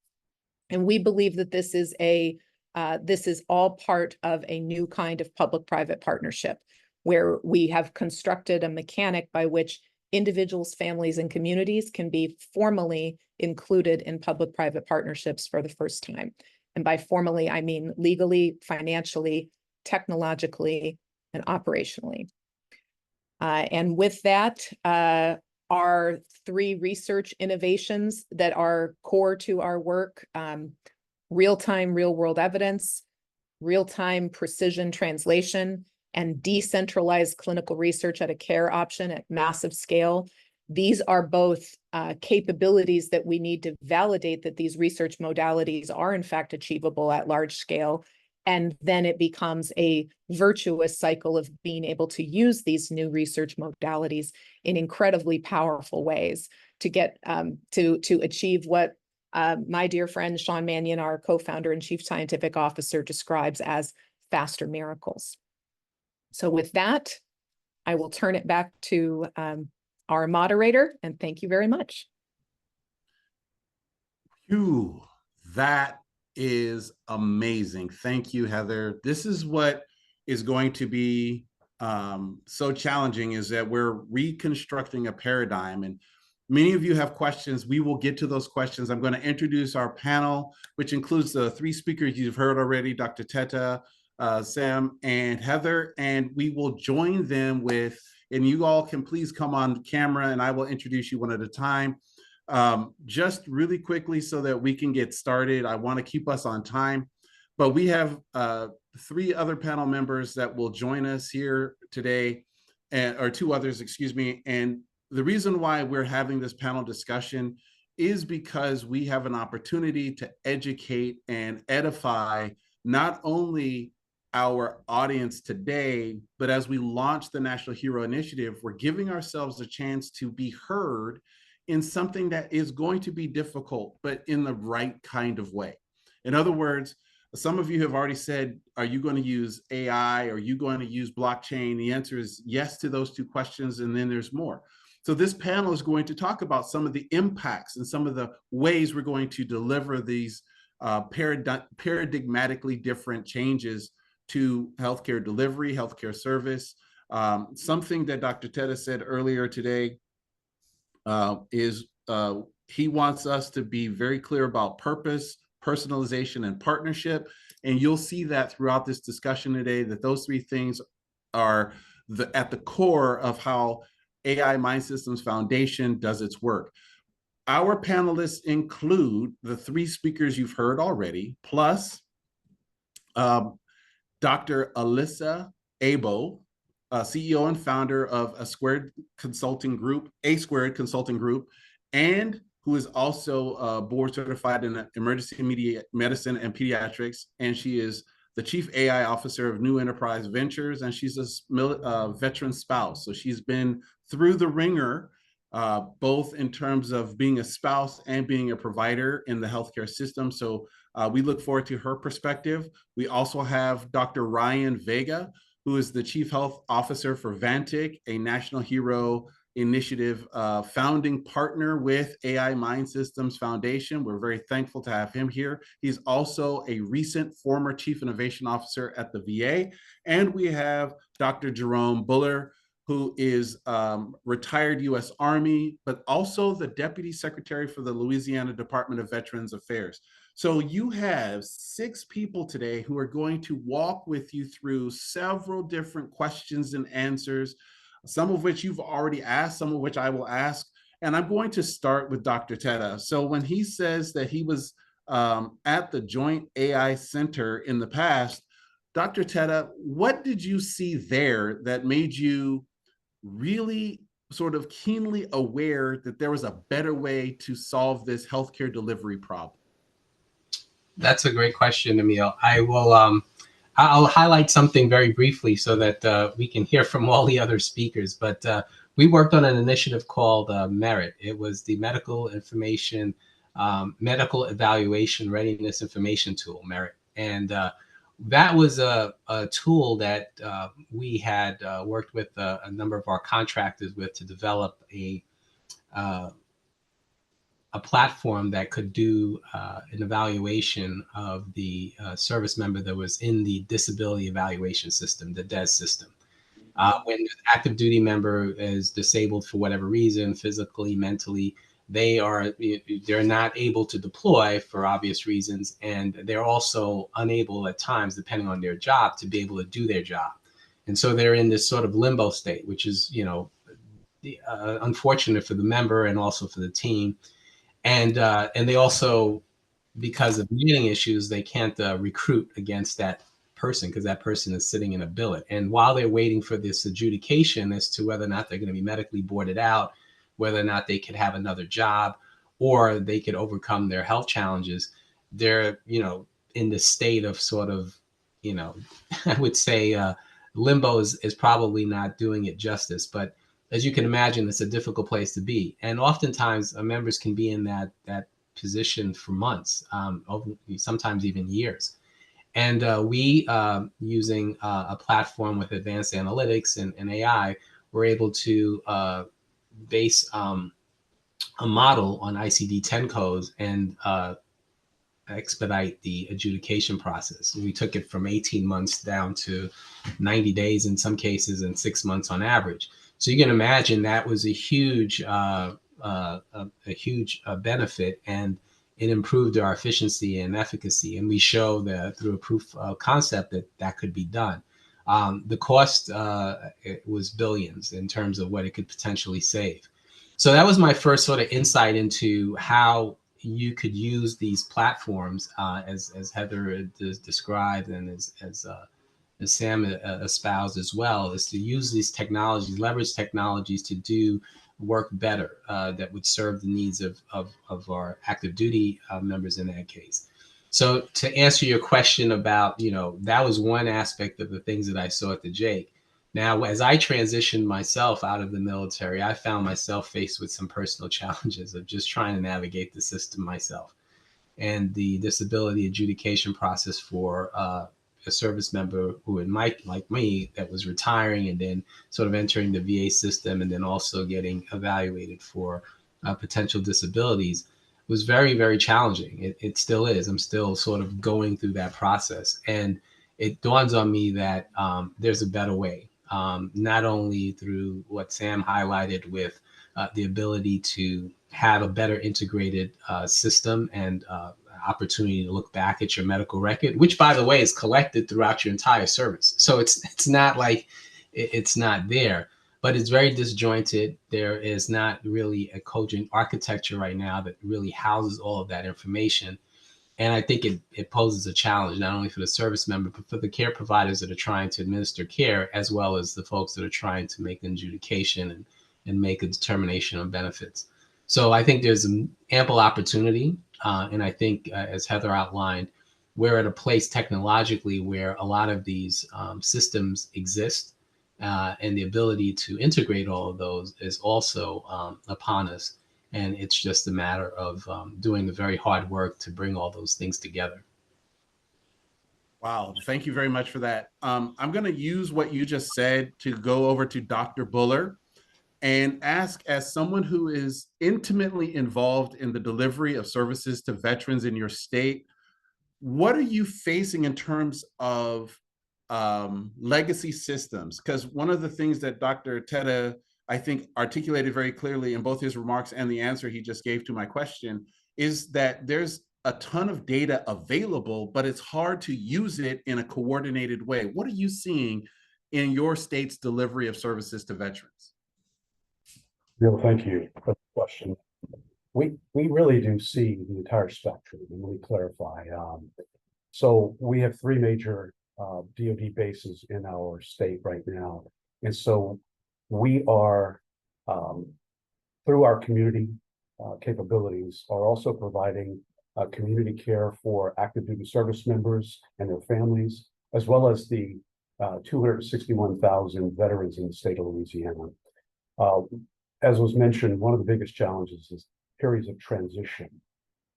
And we believe that this is all part of a new kind of public-private partnership, where we have constructed a mechanic by which individuals, families, and communities can be formally included in public-private partnerships for the first time. And by formally, I mean legally, financially, technologically, and operationally. And with that, are 3 research innovations that are core to our work: real-time, real-world evidence, real-time precision translation, and decentralized clinical research at a care option at massive scale. These are both capabilities that we need to validate that these research modalities are in fact achievable at large scale. And then it becomes a virtuous cycle of being able to use these new research modalities in incredibly powerful ways to get to achieve what my dear friend Sean Mannion, our co-founder and chief scientific officer, describes as faster miracles. So with that, I will turn it back to our moderator, and thank you very much. Phew, that is amazing. Thank you, Heather. This is what is going to be so challenging, is that we're reconstructing a paradigm, and many of you have questions. We will get to those questions. I'm going to introduce our panel, which includes the 3 speakers you've heard already, Dr. Teta, Sam, and Heather, and we will join them with, and you all can please come on camera and I will introduce you one at a time. Just really quickly so that we can get started. I want to keep us on time, but we have 3 other panel members that will join us here today, or 2 others, excuse me. And the reason why we're having this panel discussion is because we have an opportunity to educate and edify not only our audience today, but as we launch the National Hero Initiative, we're giving ourselves a chance to be heard in something that is going to be difficult, but in the right kind of way. In other words, some of you have already said, are you going to use AI? Are you going to use blockchain? The answer is yes to those two questions, and then there's more. So this panel is going to talk about some of the impacts and some of the ways we're going to deliver these paradigmatically different changes to healthcare delivery, healthcare service. Something that Dr. Teta said earlier today is he wants us to be very clear about purpose, personalization, and partnership. And you'll see that throughout this discussion today, that those three things are at the core of how AI MINDSystems Foundation does its work. Our panelists include the three speakers you've heard already, plus Dr. Alyssa Abo, CEO and founder of A Squared Consulting Group, and who is also board certified in emergency medicine and pediatrics. And she is the Chief AI Officer of New Enterprise Ventures, and she's a veteran spouse. So she's been through the ringer, both in terms of being a spouse and being a provider in the healthcare system. So we look forward to her perspective. We also have Dr. Ryan Vega, who is the Chief Health Officer for Vantic, a National Hero Initiative founding partner with AI MINDSystems Foundation. We're very thankful to have him here. He's also a recent former Chief Innovation Officer at the VA. And we have Dr. Jerome Buller, who is retired U.S. Army, but also the Deputy Secretary for the Louisiana Department of Veterans Affairs. So you have 6 people today who are going to walk with you through several different questions and answers, some of which you've already asked, some of which I will ask. And I'm going to start with Dr. Teta. So when he says that he was at the Joint AI Center in the past, Dr. Teta, what did you see there that made you really sort of keenly aware that there was a better way to solve this healthcare delivery problem? That's a great question, Emil. I'll highlight something very briefly so that we can hear from all the other speakers. But we worked on an initiative called MERIT. It was the Medical Evaluation Readiness Information Tool, MERIT. And that was a tool that we had worked with a number of our contractors with to develop a platform that could do an evaluation of the service member that was in the disability evaluation system, the DES system. When an active duty member is disabled for whatever reason, physically, mentally, they're not able to deploy for obvious reasons, and they're also unable at times, depending on their job, to be able to do their job. And so they're in this sort of limbo state, which is, unfortunate for the member and also for the team. And they also, because of meeting issues, they can't recruit against that person because that person is sitting in a billet. And while they're waiting for this adjudication as to whether or not they're going to be medically boarded out, whether or not they could have another job, or they could overcome their health challenges, they're, in the state of sort of, I would say limbo is probably not doing it justice. But as you can imagine, it's a difficult place to be. And oftentimes members can be in that position for months, sometimes even years. And we, using a platform with advanced analytics and AI, were able to base a model on ICD-10 codes and expedite the adjudication process. We took it from 18 months down to 90 days in some cases and 6 months on average. So you can imagine that was a huge benefit, and it improved our efficiency and efficacy. And we show that through a proof of concept that could be done. The cost it was billions in terms of what it could potentially save. So that was my first sort of insight into how you could use these platforms, as Heather described and as Sam espoused as well, is to use these technologies, leverage technologies to do work better that would serve the needs of our active duty members in that case. So to answer your question about, that was one aspect of the things that I saw at the Jake. Now, as I transitioned myself out of the military, I found myself faced with some personal challenges of just trying to navigate the system myself. And the disability adjudication process for a service member who had like me that was retiring and then sort of entering the VA system and then also getting evaluated for potential disabilities was very, very challenging. It still is. I'm still sort of going through that process. And it dawns on me that there's a better way, not only through what Sam highlighted with the ability to have a better integrated system and opportunity to look back at your medical record, which, by the way, is collected throughout your entire service. So it's not like it's not there, but it's very disjointed. There is not really a cogent architecture right now that really houses all of that information. And I think it poses a challenge, not only for the service member, but for the care providers that are trying to administer care, as well as the folks that are trying to make an adjudication and make a determination on benefits. So I think there's an ample opportunity. And I think, as Heather outlined, we're at a place technologically where a lot of these systems exist. And the ability to integrate all of those is also upon us. And it's just a matter of doing the very hard work to bring all those things together. Wow, thank you very much for that. I'm going to use what you just said to go over to Dr. Buller and ask, as someone who is intimately involved in the delivery of services to veterans in your state, what are you facing in terms of legacy systems? Because one of the things that Dr. Teta, I think, articulated very clearly in both his remarks and the answer he just gave to my question is that there's a ton of data available, but it's hard to use it in a coordinated way. What are you seeing in your state's delivery of services to veterans? Bill, thank you for the question. We really do see the entire spectrum, and let me clarify. So we have three major DoD bases in our state right now, and so we are through our community capabilities are also providing community care for active duty service members and their families, as well as the 261,000 veterans in the state of Louisiana. As was mentioned, one of the biggest challenges is periods of transition.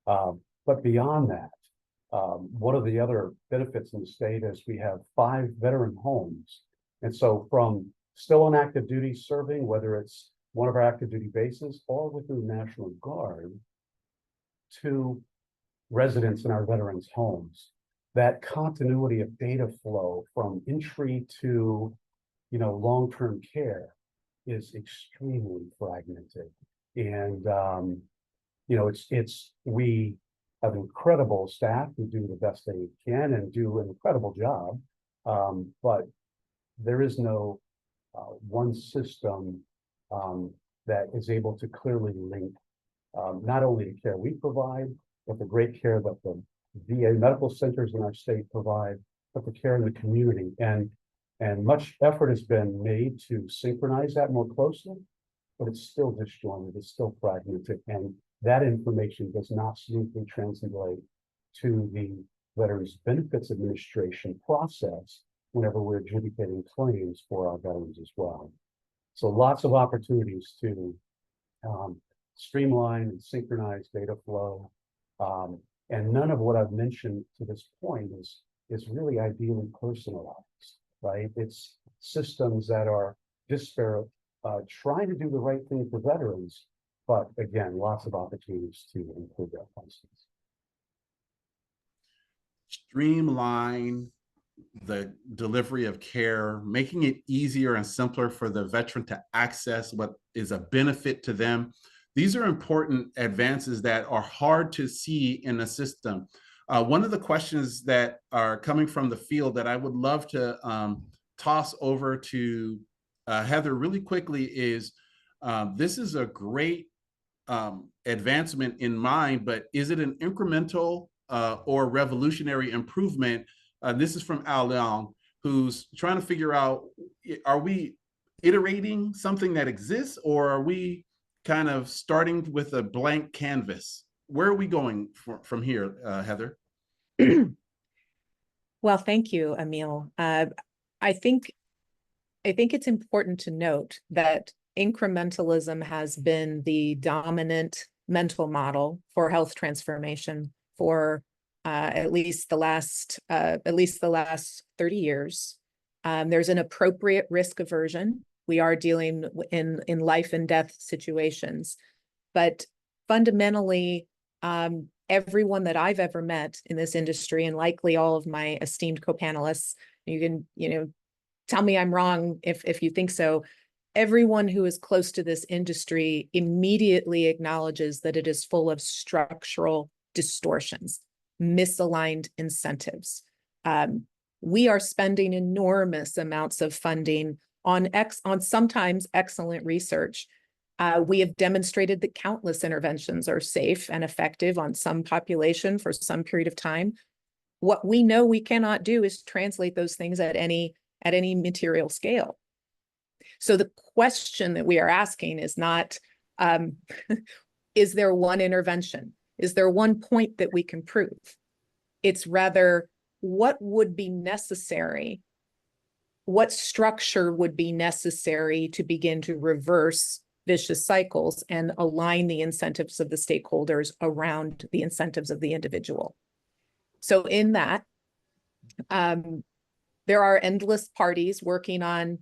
But beyond that, one of the other benefits in the state is we have 5 veteran homes. And so from still on active duty serving, whether it's one of our active duty bases or within the National Guard, to residents in our veterans homes, that continuity of data flow from entry to long-term care is extremely fragmented. And we have incredible staff who do the best they can and do an incredible job, but there is no one system that is able to clearly link not only the care we provide, but the great care that the VA medical centers in our state provide, but the care in the community. And much effort has been made to synchronize that more closely, but it's still disjointed, it's still fragmented, and that information does not smoothly translate to the Veterans Benefits Administration process whenever we're adjudicating claims for our veterans as well. So lots of opportunities to streamline and synchronize data flow. And none of what I've mentioned to this point is really ideally personalized, right? It's systems that are disparate, trying to do the right thing for veterans, but again, lots of opportunities to improve that process. Streamline the delivery of care, making it easier and simpler for the veteran to access what is a benefit to them. These are important advances that are hard to see in a system. One of the questions that are coming from the field that I would love to toss over to Heather really quickly is, this is a great advancement in mind, but is it an incremental or revolutionary improvement? This is from Al Leong, who's trying to figure out, are we iterating something that exists, or are we kind of starting with a blank canvas? Where are we going from here, Heather? Well, thank you, Emil. I think it's important to note that incrementalism has been the dominant mental model for health transformation for at least the last 30 years. There's an appropriate risk aversion. We are dealing in life and death situations, but fundamentally, everyone that I've ever met in this industry, and likely all of my esteemed co-panelists, you can, tell me I'm wrong if you think so. Everyone who is close to this industry immediately acknowledges that it is full of structural distortions, misaligned incentives. We are spending enormous amounts of funding on sometimes excellent research. We have demonstrated that countless interventions are safe and effective on some population for some period of time. What we know we cannot do is translate those things at any material scale. So the question that we are asking is not, is there one intervention? Is there one point that we can prove? It's rather, what would be necessary? What structure would be necessary to begin to reverse vicious cycles and align the incentives of the stakeholders around the incentives of the individual? So in that, there are endless parties working on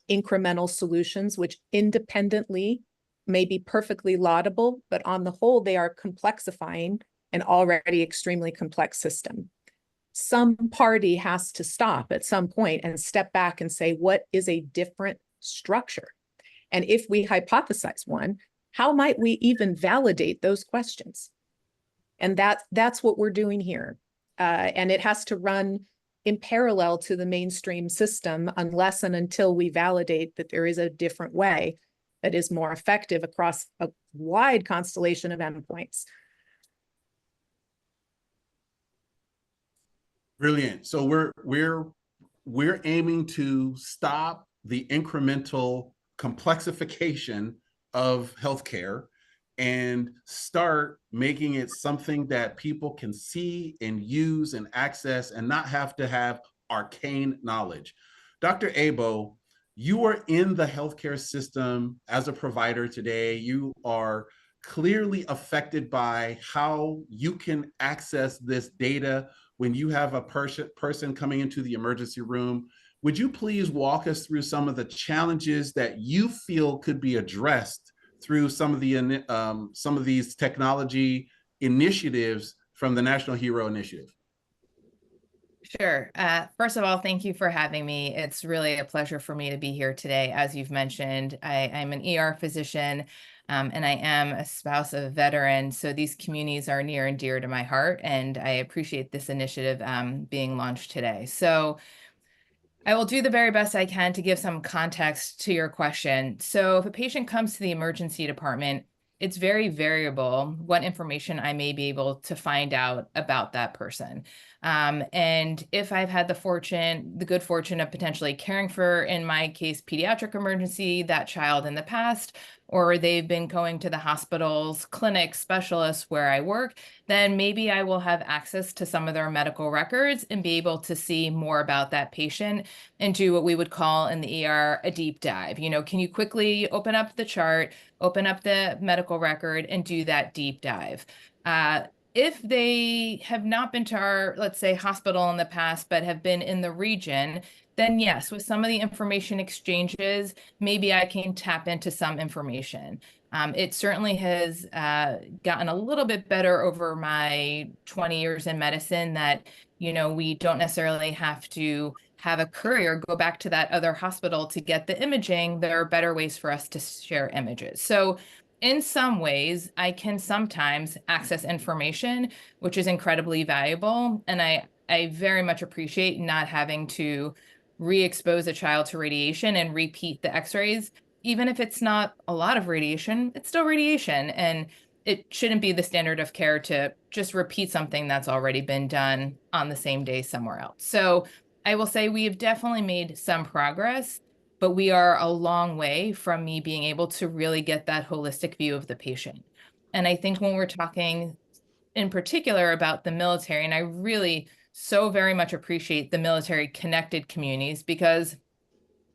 incremental solutions, which independently may be perfectly laudable, but on the whole, they are complexifying an already extremely complex system. Some party has to stop at some point and step back and say, what is a different structure? And if we hypothesize one, how might we even validate those questions? And that's what we're doing here. And it has to run in parallel to the mainstream system unless and until we validate that there is a different way that is more effective across a wide constellation of endpoints. Brilliant. So we're aiming to stop the incremental complexification of healthcare and start making it something that people can see and use and access and not have to have arcane knowledge. Dr. Abo, you are in the healthcare system as a provider today. You are clearly affected by how you can access this data when you have a person coming into the emergency room. Would you please walk us through some of the challenges that you feel could be addressed through some of these technology initiatives from the National Hero Initiative? Sure. First of all, thank you for having me. It's really a pleasure for me to be here today. As you've mentioned, I'm an ER physician, and I am a spouse of a veteran. So these communities are near and dear to my heart, and I appreciate this initiative being launched today. So I will do the very best I can to give some context to your question. So if a patient comes to the emergency department, it's very variable what information I may be able to find out about that person. And if I've had the good fortune of potentially caring for, in my case, pediatric emergency, that child in the past, or they've been going to the hospitals, clinics, specialists where I work, then maybe I will have access to some of their medical records and be able to see more about that patient and do what we would call in the ER a deep dive. Can you quickly open up the chart, open up the medical record, and do that deep dive? If they have not been to our, let's say, hospital in the past, but have been in the region, then yes, with some of the information exchanges, maybe I can tap into some information. It certainly has gotten a little bit better over my 20 years in medicine that, we don't necessarily have to have a courier go back to that other hospital to get the imaging. There are better ways for us to share images. So in some ways, I can sometimes access information, which is incredibly valuable. And I very much appreciate not having to re-expose a child to radiation and repeat the x-rays. Even if it's not a lot of radiation, it's still radiation. And it shouldn't be the standard of care to just repeat something that's already been done on the same day somewhere else. So I will say we have definitely made some progress, but we are a long way from me being able to really get that holistic view of the patient. And I think when we're talking in particular about the military. And I really so very much appreciate the military connected communities, because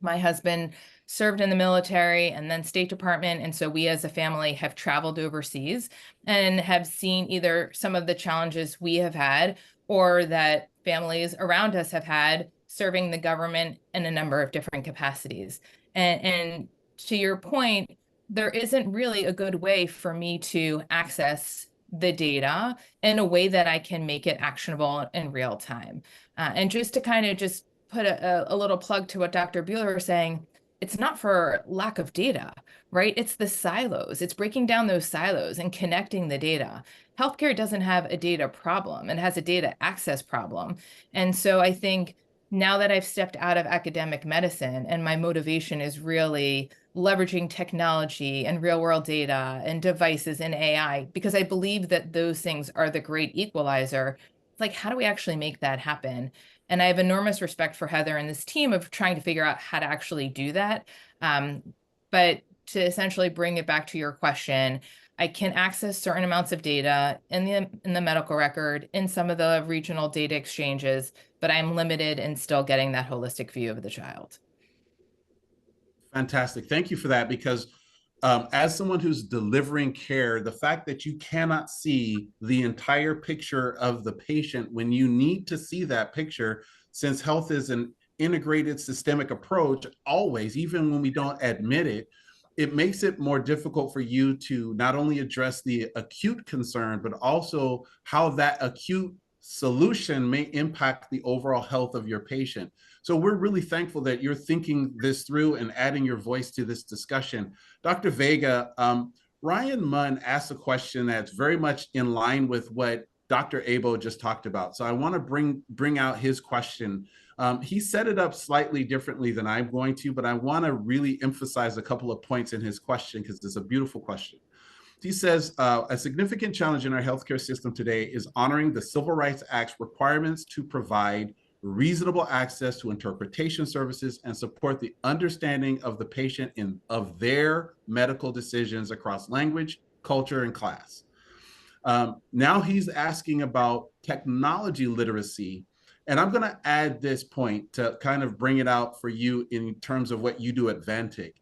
my husband served in the military and then State Department. And so we as a family have traveled overseas and have seen either some of the challenges we have had or that families around us have had serving the government in a number of different capacities. And to your point, there isn't really a good way for me to access the data in a way that I can make it actionable in real time. And just to kind of just put a little plug to what Dr. Bueller was saying, it's not for lack of data, right? It's the silos. It's breaking down those silos and connecting the data. Healthcare doesn't have a data problem. It has a data access problem. And so I think now that I've stepped out of academic medicine and my motivation is really leveraging technology and real world data and devices and AI, because I believe that those things are the great equalizer. It's like, how do we actually make that happen? And I have enormous respect for Heather and this team of trying to figure out how to actually do that. But to essentially bring it back to your question, I can access certain amounts of data in the medical record, in some of the regional data exchanges, but I'm limited in still getting that holistic view of the child. Fantastic. Thank you for that, because as someone who's delivering care, the fact that you cannot see the entire picture of the patient when you need to see that picture, since health is an integrated systemic approach, always, even when we don't admit it, it makes it more difficult for you to not only address the acute concern, but also how that acute solution may impact the overall health of your patient. So we're really thankful that you're thinking this through and adding your voice to this discussion. Dr. Vega, Ryan Munn asked a question that's very much in line with what Dr. Abo just talked about. So I want to bring out his question. He set it up slightly differently than I'm going to, but I want to really emphasize a couple of points in his question because it's a beautiful question. He says, a significant challenge in our healthcare system today is honoring the Civil Rights Act's requirements to provide reasonable access to interpretation services and support the understanding of the patient of their medical decisions across language, culture, and class. Now he's asking about technology literacy. And I'm going to add this point to kind of bring it out for you in terms of what you do at Vantig.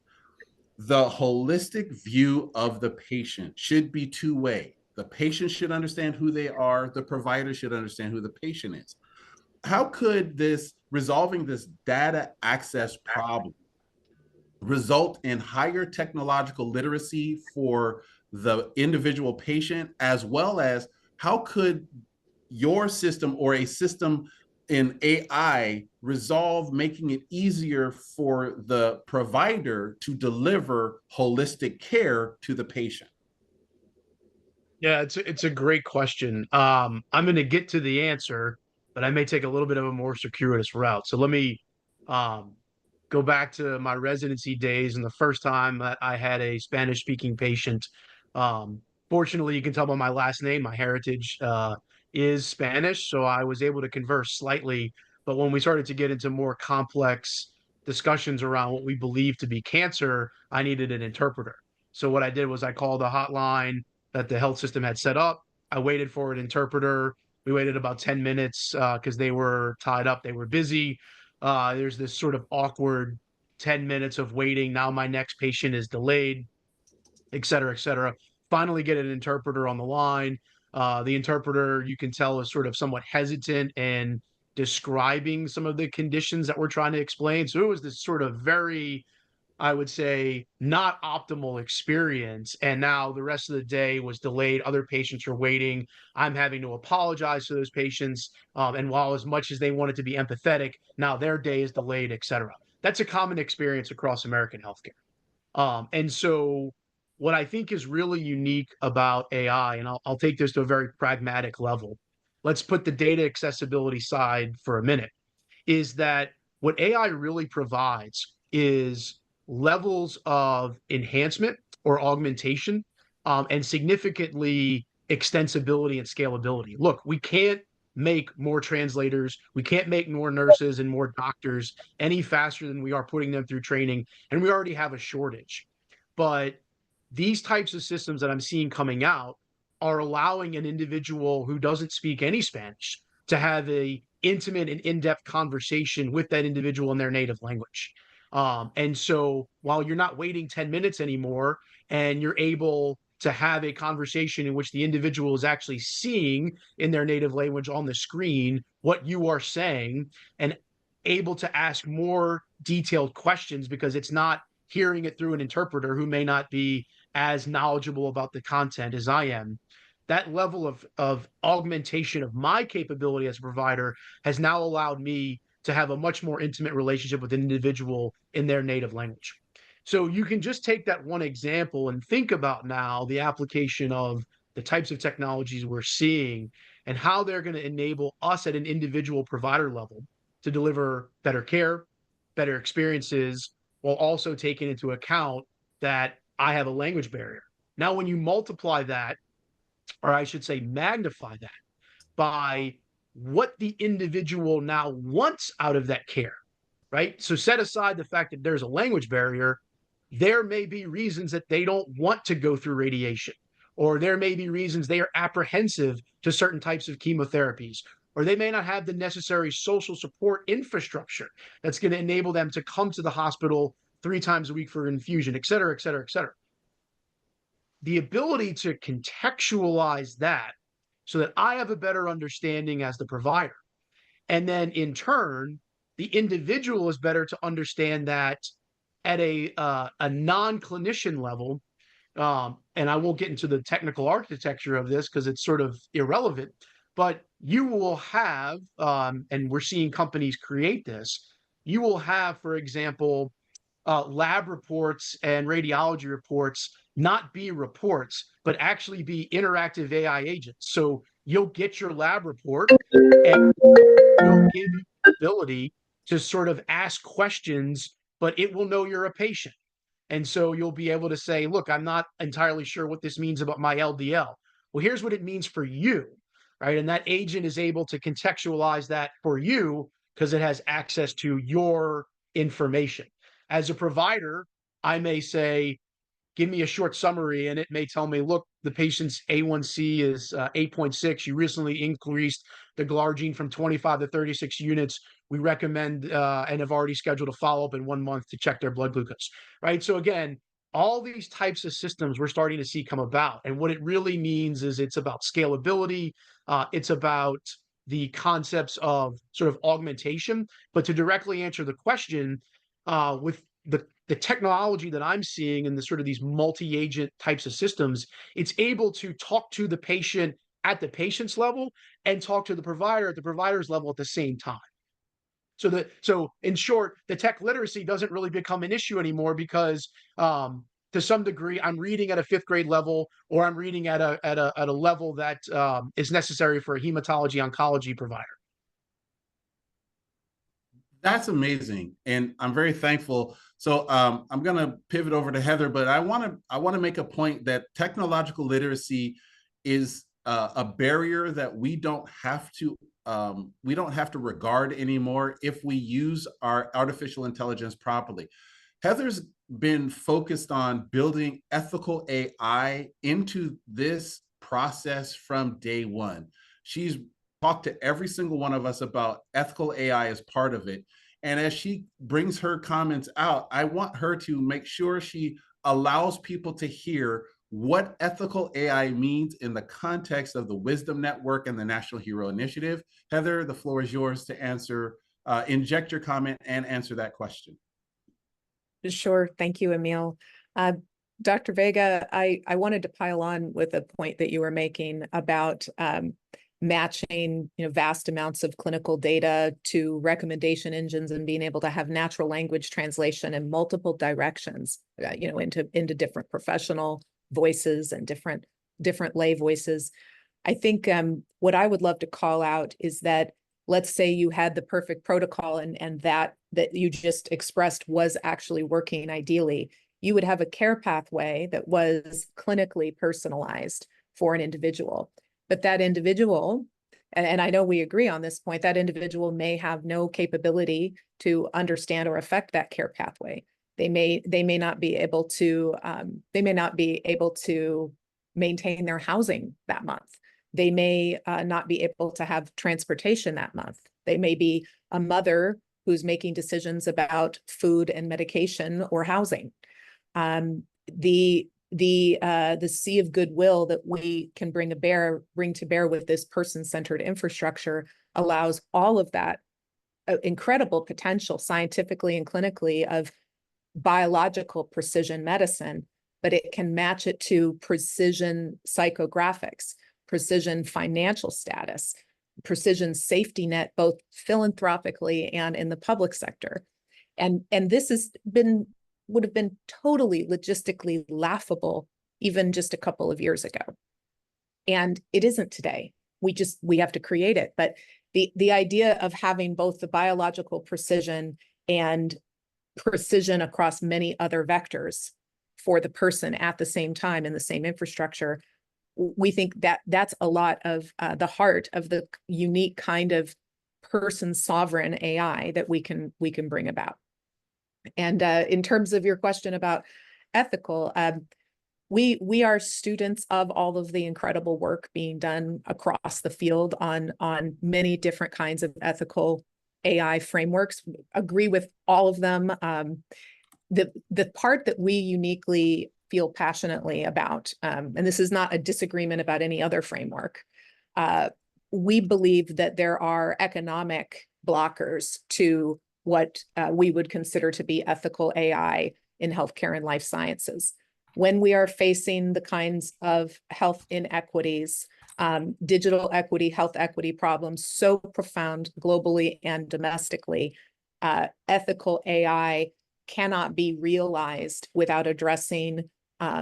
The holistic view of the patient should be two-way. The patient should understand who they are. The provider should understand who the patient is. How could resolving this data access problem result in higher technological literacy for the individual patient, as well as how could your system or a system in AI resolve making it easier for the provider to deliver holistic care to the patient? Yeah, it's a great question. I'm going to get to the answer, but I may take a little bit of a more circuitous route. So let me go back to my residency days and the first time that I had a Spanish speaking patient. Fortunately, you can tell by my last name, my heritage is Spanish, so I was able to converse slightly. But when we started to get into more complex discussions around what we believe to be cancer, I needed an interpreter. So what I did was I called a hotline that the health system had set up. I waited for an interpreter. We waited about 10 minutes because they were tied up. They were busy. There's this sort of awkward 10 minutes of waiting. Now my next patient is delayed, et cetera, et cetera. Finally get an interpreter on the line. The interpreter, you can tell, is sort of somewhat hesitant and describing some of the conditions that we're trying to explain. So it was this sort of very, I would say, not optimal experience. And now the rest of the day was delayed. Other patients are waiting. I'm having to apologize to those patients. And while as much as they wanted to be empathetic, now their day is delayed, et cetera. That's a common experience across American healthcare. And so what I think is really unique about AI, and I'll take this to a very pragmatic level. Let's put the data accessibility side for a minute, is that what AI really provides is levels of enhancement or augmentation and significantly extensibility and scalability. Look, we can't make more translators. We can't make more nurses and more doctors any faster than we are putting them through training. And we already have a shortage. But these types of systems that I'm seeing coming out are allowing an individual who doesn't speak any Spanish to have a intimate and in-depth conversation with that individual in their native language. And so while you're not waiting 10 minutes anymore, and you're able to have a conversation in which the individual is actually seeing in their native language on the screen what you are saying, and able to ask more detailed questions because it's not hearing it through an interpreter who may not be as knowledgeable about the content as I am. That level of augmentation of my capability as a provider has now allowed me to have a much more intimate relationship with an individual in their native language. So you can just take that one example and think about now the application of the types of technologies we're seeing and how they're going to enable us at an individual provider level to deliver better care, better experiences, while also taking into account that I have a language barrier. Now, when you multiply that, or I should say magnify that, by what the individual now wants out of that care, right? So set aside the fact that there's a language barrier, there may be reasons that they don't want to go through radiation, or there may be reasons they are apprehensive to certain types of chemotherapies, or they may not have the necessary social support infrastructure that's going to enable them to come to the hospital 3 times a week for infusion, et cetera, et cetera, et cetera. The ability to contextualize that so that I have a better understanding as the provider. And then in turn, the individual is better to understand that at a non-clinician level. And I won't get into the technical architecture of this because it's sort of irrelevant, but you will have, and we're seeing companies create this, you will have, for example, lab reports and radiology reports not be reports, but actually be interactive AI agents. So you'll get your lab report and it'll give you the ability to sort of ask questions, but it will know you're a patient. And so you'll be able to say, look, I'm not entirely sure what this means about my LDL. Well, here's what it means for you, right? And that agent is able to contextualize that for you because it has access to your information. As a provider, I may say, give me a short summary, and it may tell me, look, the patient's A1C is 8.6. You recently increased the glargine from 25 to 36 units. We recommend and have already scheduled a follow-up in 1 month to check their blood glucose, right? So again, all these types of systems we're starting to see come about. And what it really means is it's about scalability. It's about the concepts of sort of augmentation. But to directly answer the question, with the technology that I'm seeing in the sort of these multi-agent types of systems, it's able to talk to the patient at the patient's level and talk to the provider at the provider's level at the same time. So in short, the tech literacy doesn't really become an issue anymore because to some degree, I'm reading at a 5th grade level, or I'm reading at a level that is necessary for a hematology oncology provider. That's amazing, and I'm very thankful. So I'm going to pivot over to Heather, but I want to make a point that technological literacy is a barrier that we don't have to regard anymore if we use our artificial intelligence properly. Heather's been focused on building ethical AI into this process from day one. She's talked to every single one of us about ethical AI as part of it. And as she brings her comments out, I want her to make sure she allows people to hear what ethical AI means in the context of the Wisdom Network and the National Hero Initiative. Heather, the floor is yours to answer, inject your comment and answer that question. Sure. Thank you, Emil. Dr. Vega, I wanted to pile on with a point that you were making about matching, vast amounts of clinical data to recommendation engines and being able to have natural language translation in multiple directions, into different professional voices and different lay voices. I think what I would love to call out is that, let's say you had the perfect protocol and that you just expressed was actually working ideally. You would have a care pathway that was clinically personalized for an individual. But that individual, and I know we agree on this point, that individual may have no capability to understand or affect that care pathway. They may not be able to maintain their housing that month. They may not be able to have transportation that month. They may be a mother who's making decisions about food and medication or housing. The sea of goodwill that we can bring to bear with this person-centered infrastructure allows all of that incredible potential scientifically and clinically of biological precision medicine, but it can match it to precision psychographics, precision financial status, precision safety net, both philanthropically and in the public sector. And this would have been totally logistically laughable even just a couple of years ago. And it isn't today. We have to create it. But the idea of having both the biological precision and precision across many other vectors for the person at the same time in the same infrastructure, we think that that's a lot of the heart of the unique kind of person sovereign AI that we can bring about. And in terms of your question about ethical, we are students of all of the incredible work being done across the field on many different kinds of ethical AI frameworks. Agree with all of them. The part that we uniquely feel passionately about, and this is not a disagreement about any other framework, we believe that there are economic blockers to what we would consider to be ethical AI in healthcare and life sciences. When we are facing the kinds of health inequities, digital equity, health equity problems so profound globally and domestically, ethical AI cannot be realized without addressing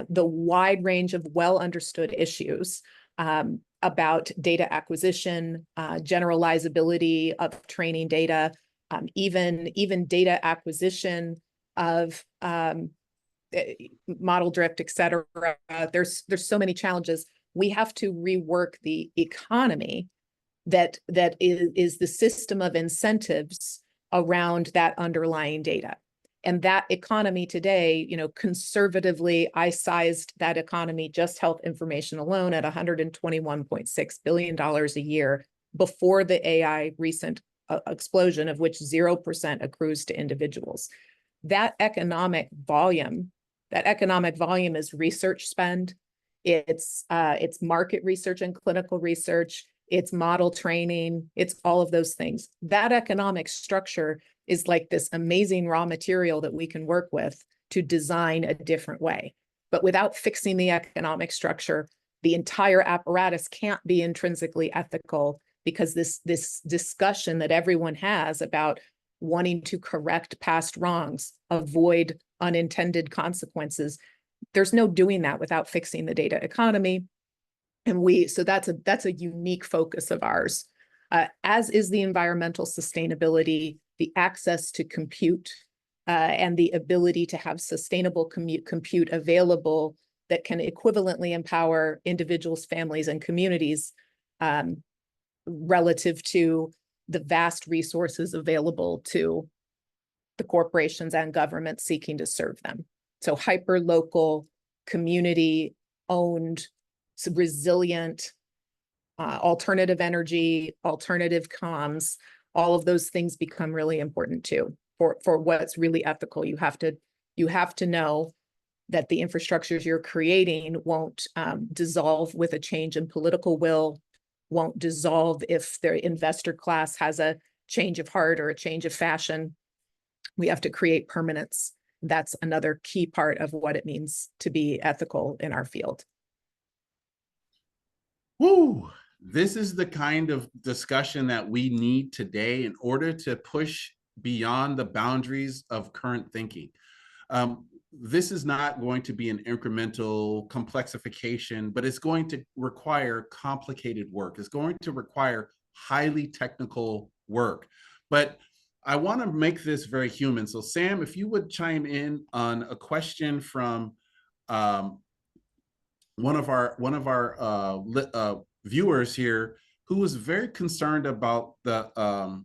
the wide range of well-understood issues about data acquisition, generalizability of training data, even data acquisition of model drift, et cetera. There's so many challenges. We have to rework the economy that is the system of incentives around that underlying data. And that economy today, conservatively, I sized that economy, just health information alone, at $121.6 billion a year before the AI recent explosion, of which 0% accrues to individuals. That economic volume is research spend. It's market research and clinical research. It's model training. It's all of those things. That economic structure is like this amazing raw material that we can work with to design a different way. But without fixing the economic structure, the entire apparatus can't be intrinsically ethical, because this discussion that everyone has about wanting to correct past wrongs, avoid unintended consequences, there's no doing that without fixing the data economy. And so that's a unique focus of ours, as is the environmental sustainability, the access to compute, and the ability to have sustainable compute available that can equivalently empower individuals, families, and communities relative to the vast resources available to the corporations and governments seeking to serve them. So hyper-local, community-owned, resilient, alternative energy, alternative comms, all of those things become really important too. For what's really ethical, you have to know that the infrastructures you're creating won't dissolve with a change in political will, won't dissolve if the investor class has a change of heart or a change of fashion. We have to create permanence. That's another key part of what it means to be ethical in our field. Woo! This is the kind of discussion that we need today in order to push beyond the boundaries of current thinking. This is not going to be an incremental complexification, but it's going to require complicated work. It's going to require highly technical work. But I want to make this very human. So Sam, if you would chime in on a question from one of our viewers here, who was very concerned about the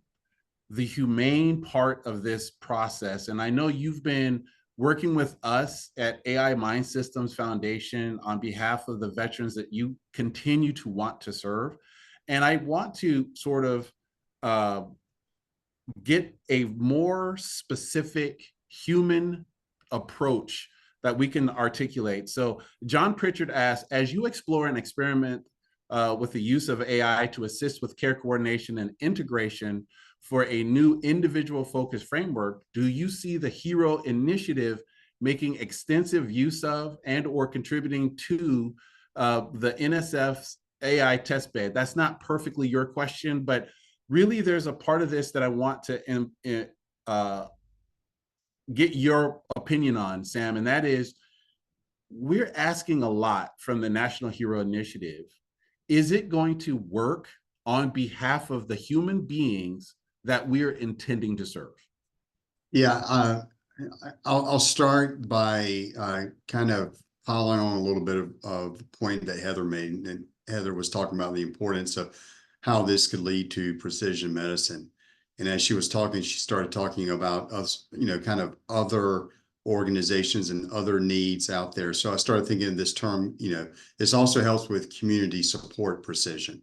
humane part of this process. And I know you've been working with us at AI Mind Systems Foundation on behalf of the veterans that you continue to want to serve. And I want to sort of get a more specific human approach that we can articulate. So John Pritchard asks, as you explore and experiment with the use of AI to assist with care coordination and integration for a new individual focused framework, do you see the HERO initiative making extensive use of and or contributing to the NSF's AI test bed? That's not perfectly your question, but really there's a part of this that I want to get your opinion on, Sam, and that is, we're asking a lot from the National HERO Initiative. Is it going to work on behalf of the human beings that we're intending to serve? Yeah, I'll start by kind of following on a little bit of the point that Heather made. And Heather was talking about the importance of how this could lead to precision medicine. And as she was talking, she started talking about us, kind of other organizations and other needs out there. So I started thinking of this term, this also helps with community support precision.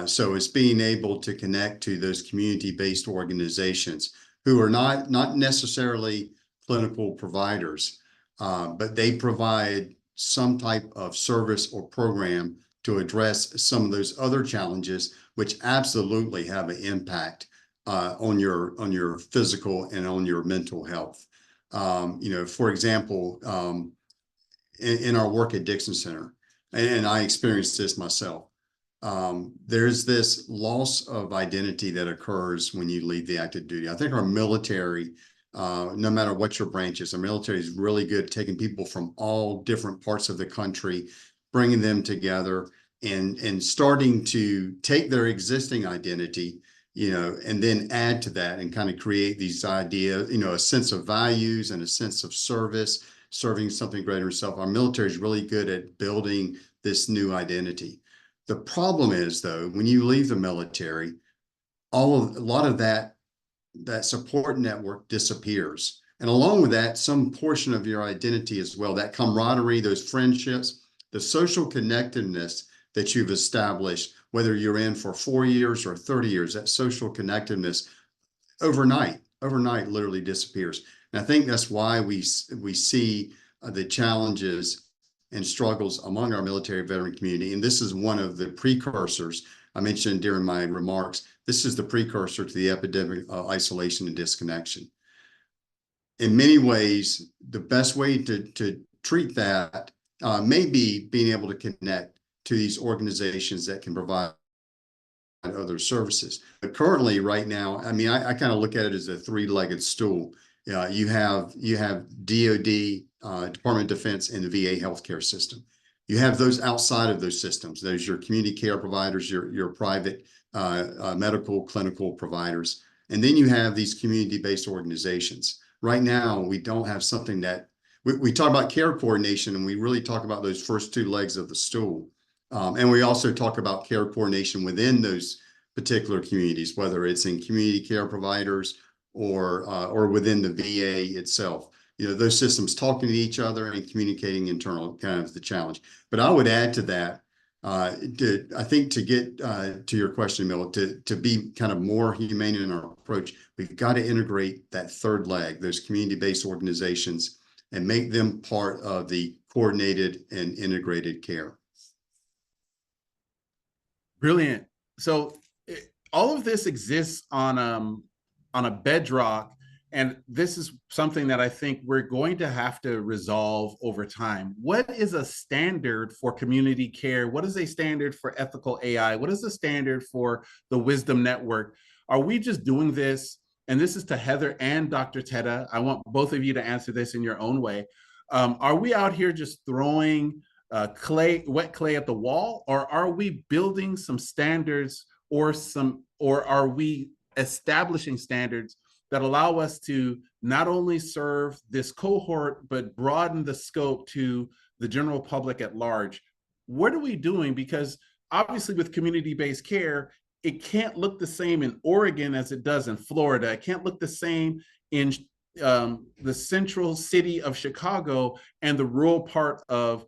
So it's being able to connect to those community-based organizations who are not necessarily clinical providers, but they provide some type of service or program to address some of those other challenges, which absolutely have an impact on your physical and on your mental health. For example, in our work at Dixon Center, and I experienced this myself, there's this loss of identity that occurs when you leave the active duty. I think our military, no matter what your branch is, our military is really good at taking people from all different parts of the country, bringing them together and starting to take their existing identity, and then add to that and kind of create these ideas, a sense of values and a sense of service, serving something greater than self. Our military is really good at building this new identity. The problem is, though, when you leave the military, a lot of that support network disappears. And along with that, some portion of your identity as well, that camaraderie, those friendships, the social connectedness that you've established, whether you're in for 4 years or 30 years, that social connectedness overnight literally disappears. And I think that's why we see the challenges and struggles among our military veteran community. And this is one of the precursors I mentioned during my remarks. This is the precursor to the epidemic of isolation and disconnection. In many ways, the best way to treat that may be being able to connect to these organizations that can provide other services. But currently, right now, I kind of look at it as a three-legged stool. You have DoD, Department of Defense, and the VA healthcare system. You have those outside of those systems. There's your community care providers, your private medical clinical providers, and then you have these community-based organizations. Right now, we don't have something that we talk about care coordination, and we really talk about those first two legs of the stool. And we also talk about care coordination within those particular communities, whether it's in community care providers or within the VA itself. Those systems talking to each other and communicating internal, kind of the challenge. But I would add to that, I think to get to your question, Mila, to be kind of more humane in our approach, we've got to integrate that third leg, those community-based organizations, and make them part of the coordinated and integrated care. Brilliant. So all of this exists on a bedrock, and this is something that I think we're going to have to resolve over time. What is a standard for community care? What is a standard for ethical AI? What is the standard for the Wisdom Network? Are we just doing this? And this is to Heather and Dr. Teta. I want both of you to answer this in your own way. Are we out here just throwing wet clay at the wall, or are we building some standards, or are we establishing standards that allow us to not only serve this cohort, but broaden the scope to the general public at large? What are we doing? Because obviously with community-based care, it can't look the same in Oregon as it does in Florida. It can't look the same in the central city of Chicago and the rural part of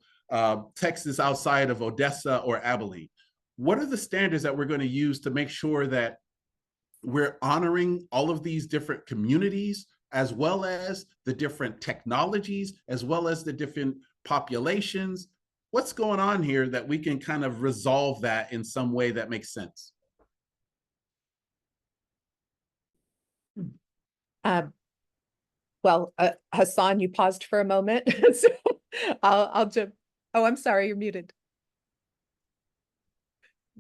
Texas outside of Odessa or Abilene? What are the standards that we're going to use to make sure that we're honoring all of these different communities, as well as the different technologies, as well as the different populations? What's going on here that we can kind of resolve that in some way that makes sense? Well, Hassan, you paused for a moment, so I'll jump. Oh, I'm sorry, you're muted.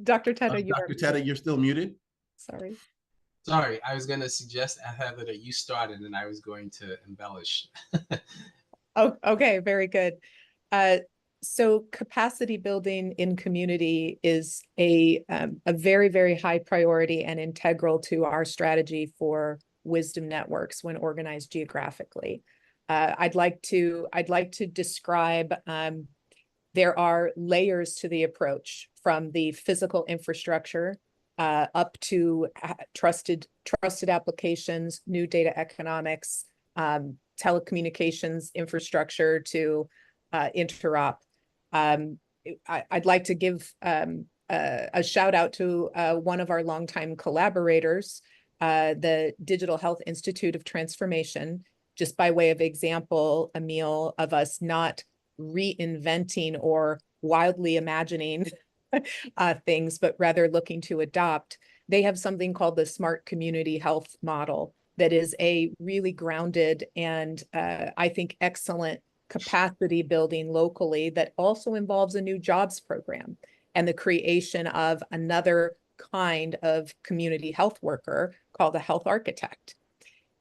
Dr. Tedda, you are Dr. Tedda, you're still muted. sorry. Sorry, I was going to suggest, Heather, that you started and I was going to embellish. Oh, okay, very good. So capacity building in community is a very, very high priority and integral to our strategy for wisdom networks when organized geographically. I'd like to describe there are layers to the approach, from the physical infrastructure up to trusted applications, new data economics, telecommunications infrastructure to interop. I'd like to give a shout out to one of our longtime collaborators, the Digital Health Institute of Transformation, just by way of example, Emil, of us not reinventing or wildly imagining things, but rather looking to adopt. They have something called the Smart Community Health Model that is a really grounded and I think excellent capacity building locally that also involves a new jobs program and the creation of another kind of community health worker called a health architect.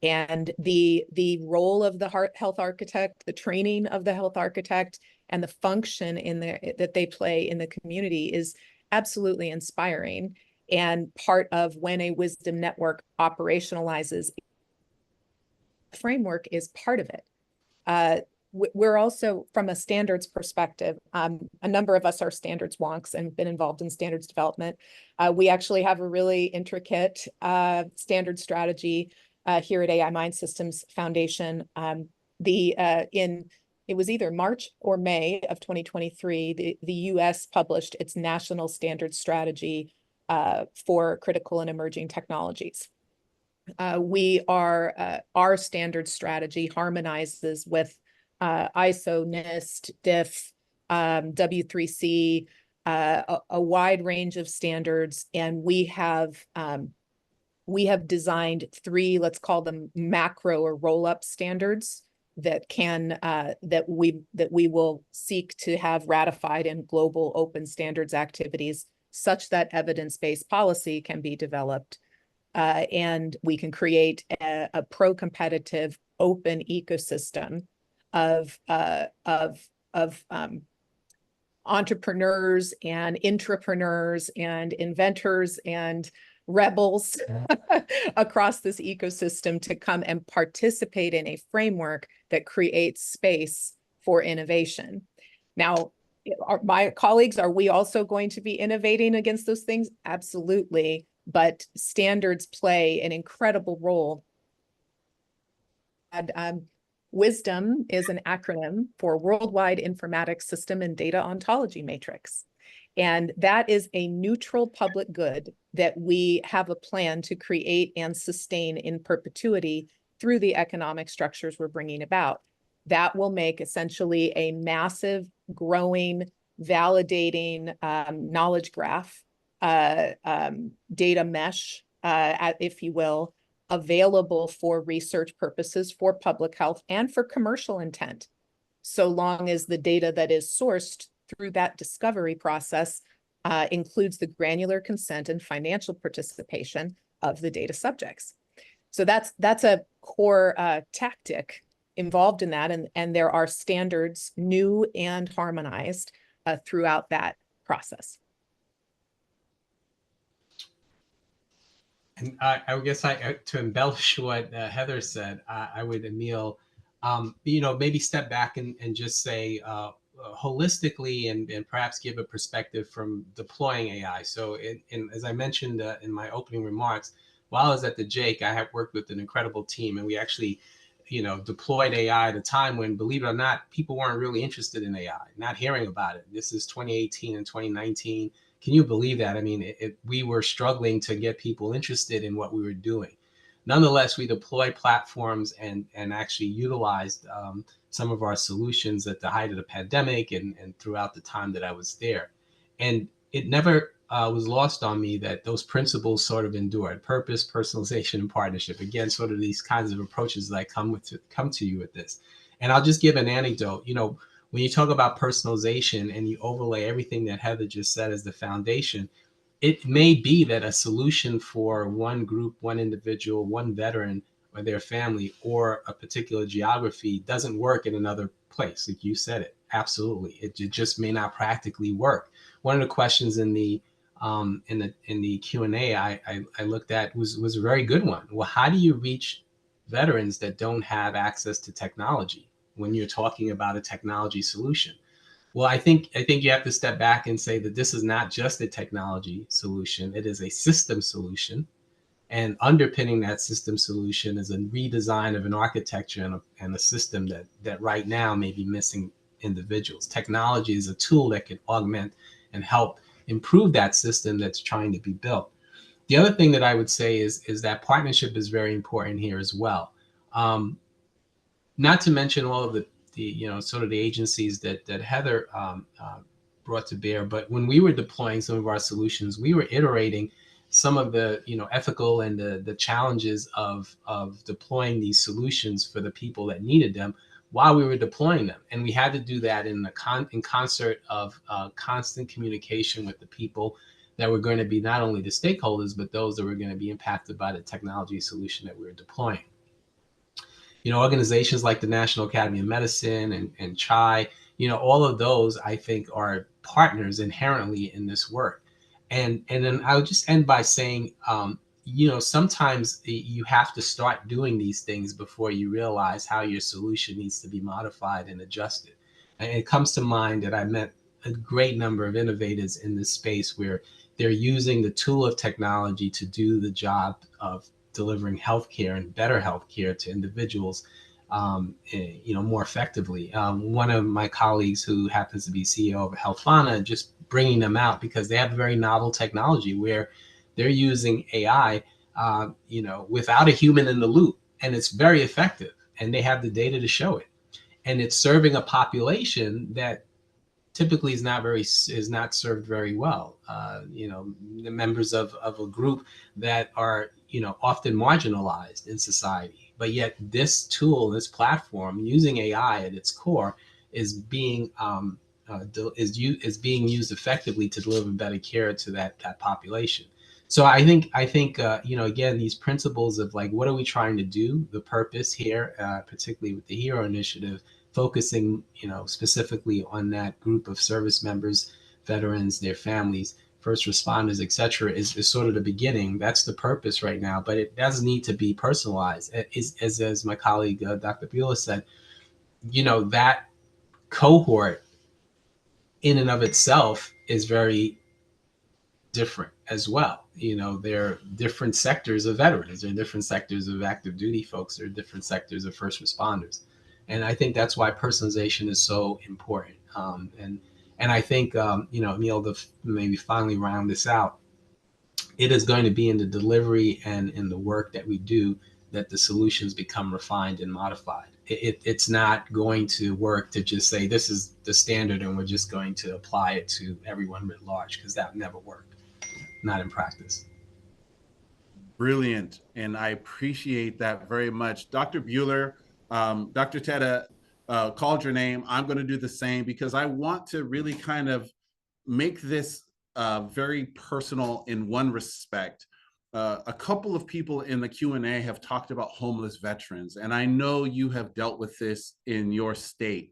And the role of the health architect, the training of the health architect, and the function that they play in the community is absolutely inspiring, and part of when a wisdom network operationalizes. Framework is part of it. We're also, from a standards perspective, a number of us are standards wonks and been involved in standards development. We actually have a really intricate standard strategy here at AI MINDSystems Foundation. It was either March or May of 2023, the US published its national standard strategy for critical and emerging technologies. Our standard strategy harmonizes with ISO, NIST, DIF, W3C, a wide range of standards, and we have designed 3, let's call them macro or roll-up standards that we will seek to have ratified in global open standards activities, such that evidence-based policy can be developed. And we can create a pro-competitive open ecosystem of entrepreneurs and intrapreneurs and inventors and rebels across this ecosystem to come and participate in a framework that creates space for innovation. Now, my colleagues, are we also going to be innovating against those things? Absolutely. But standards play an incredible role. And WISDOM is an acronym for Worldwide Informatics System and Data Ontology Matrix. And that is a neutral public good that we have a plan to create and sustain in perpetuity through the economic structures we're bringing about. That will make essentially a massive, growing, validating knowledge graph, data mesh, if you will, available for research purposes, for public health, and for commercial intent, so long as the data that is sourced through that discovery process includes the granular consent and financial participation of the data subjects. So that's a core tactic involved in that, and there are standards, new and harmonized, throughout that process. And I guess to embellish what Heather said, I would, Emil, maybe step back and just say holistically and perhaps give a perspective from deploying AI. So as I mentioned in my opening remarks, while I was at the JAIC, I have worked with an incredible team, and we actually deployed AI at a time when, believe it or not, people weren't really interested in AI, not hearing about it. This is 2018 and 2019. Can you believe that? I mean, we were struggling to get people interested in what we were doing. Nonetheless, we deployed platforms and actually utilized some of our solutions at the height of the pandemic and throughout the time that I was there. And it never was lost on me that those principles sort of endured: purpose, personalization, and partnership. Again, sort of these kinds of approaches that I come to you with this. And I'll just give an anecdote. When you talk about personalization and you overlay everything that Heather just said as the foundation, it may be that a solution for one group, one individual, one veteran or their family, or a particular geography doesn't work in another place. Like you said it, absolutely. It just may not practically work. One of the questions in the Q&A I looked at was a very good one. Well, how do you reach veterans that don't have access to technology when you're talking about a technology solution? Well, I think you have to step back and say that this is not just a technology solution. It is a system solution. And underpinning that system solution is a redesign of an architecture and a system that right now may be missing individuals. Technology is a tool that can augment and help improve that system that's trying to be built. The other thing that I would say is that partnership is very important here as well. Not to mention all of the sort of the agencies that Heather brought to bear. But when we were deploying some of our solutions, we were iterating some of the ethical and the challenges of deploying these solutions for the people that needed them while we were deploying them. And we had to do that in concert of constant communication with the people that were going to be not only the stakeholders, but those that were going to be impacted by the technology solution that we were deploying. Organizations like the National Academy of Medicine and CHI, all of those, I think, are partners inherently in this work. And then I would just end by saying, sometimes you have to start doing these things before you realize how your solution needs to be modified and adjusted. And it comes to mind that I met a great number of innovators in this space where they're using the tool of technology to do the job of delivering healthcare and better healthcare to individuals, more effectively. One of my colleagues who happens to be CEO of Healthfana, just bringing them out because they have a very novel technology where they're using AI, without a human in the loop, and it's very effective, and they have the data to show it, and it's serving a population that typically is not served very well. The members of a group that are often marginalized in society, but yet this tool, this platform, using AI at its core, is being used effectively to deliver better care to that population. So I think again, these principles of like, what are we trying to do? The purpose here, particularly with the HERO initiative, focusing, specifically on that group of service members, veterans, their families, first responders, et cetera, is sort of the beginning. That's the purpose right now, but it does need to be personalized. As my colleague, Dr. Beulah said, that cohort in and of itself is very different as well. There are different sectors of veterans, there are different sectors of active duty folks, there are different sectors of first responders. And I think that's why personalization is so important. And I think, Neil, to maybe finally round this out, it is going to be in the delivery and in the work that we do that the solutions become refined and modified. It's not going to work to just say this is the standard and we're just going to apply it to everyone writ large, because that would never work, not in practice. Brilliant. And I appreciate that very much. Dr. Bueller, Dr. Teta called your name. I'm going to do the same because I want to really kind of make this very personal in one respect. A couple of people in the Q&A have talked about homeless veterans, and I know you have dealt with this in your state.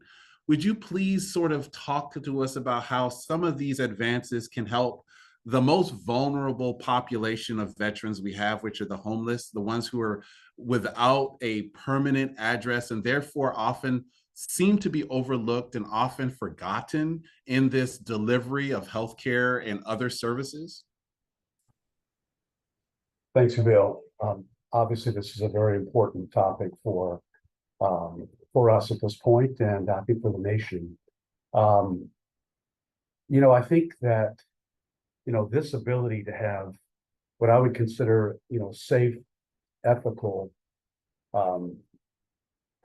Would you please sort of talk to us about how some of these advances can help the most vulnerable population of veterans we have, which are the homeless, the ones who are without a permanent address and therefore often seem to be overlooked and often forgotten in this delivery of healthcare and other services? Thanks, Bill. Obviously, this is a very important topic for for us at this point, and I think for the nation. I think that, this ability to have what I would consider, safe, ethical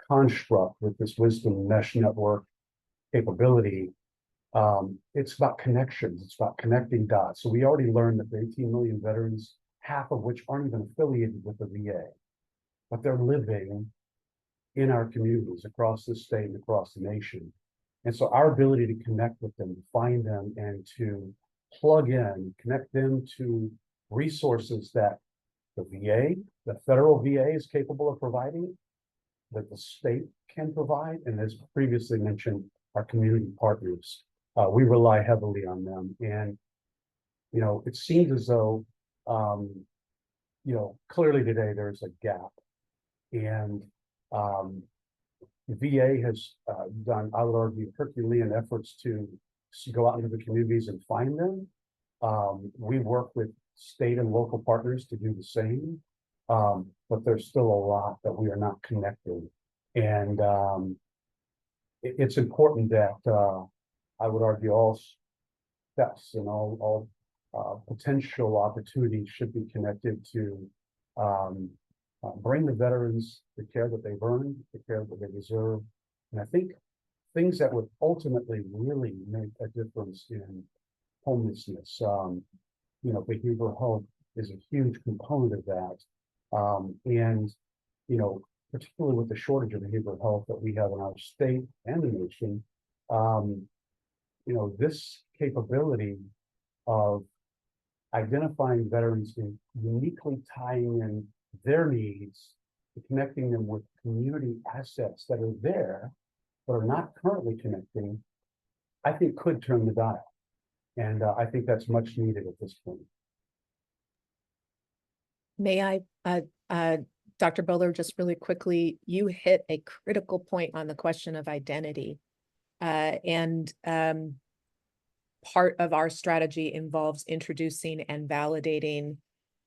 construct with this wisdom mesh network capability, it's about connections. It's about connecting dots. So we already learned that the 18 million veterans, half of which aren't even affiliated with the VA, but they're living in our communities across the state and across the nation. And so our ability to connect with them, to find them, and to plug in, connect them to resources that the VA, the federal VA is capable of providing, that the state can provide, and as previously mentioned, our community partners. We rely heavily on them. And, it seems as though, clearly today there's a gap. And the VA has done, I would argue, Herculean efforts to go out into the communities and find them. We work with state and local partners to do the same, but there's still a lot that we are not connected. And it's important that I would argue all steps and all potential opportunities should be connected to bring the veterans the care that they've earned, the care that they deserve. And I think things that would ultimately really make a difference in homelessness, behavioral health is a huge component of that. And, particularly with the shortage of behavioral health that we have in our state and the nation, this capability of identifying veterans and uniquely tying in their needs, connecting them with community assets that are there, but are not currently connecting, I think could turn the dial. And I think that's much needed at this point. May I, Dr. Bowler, just really quickly, you hit a critical point on the question of identity. And part of our strategy involves introducing and validating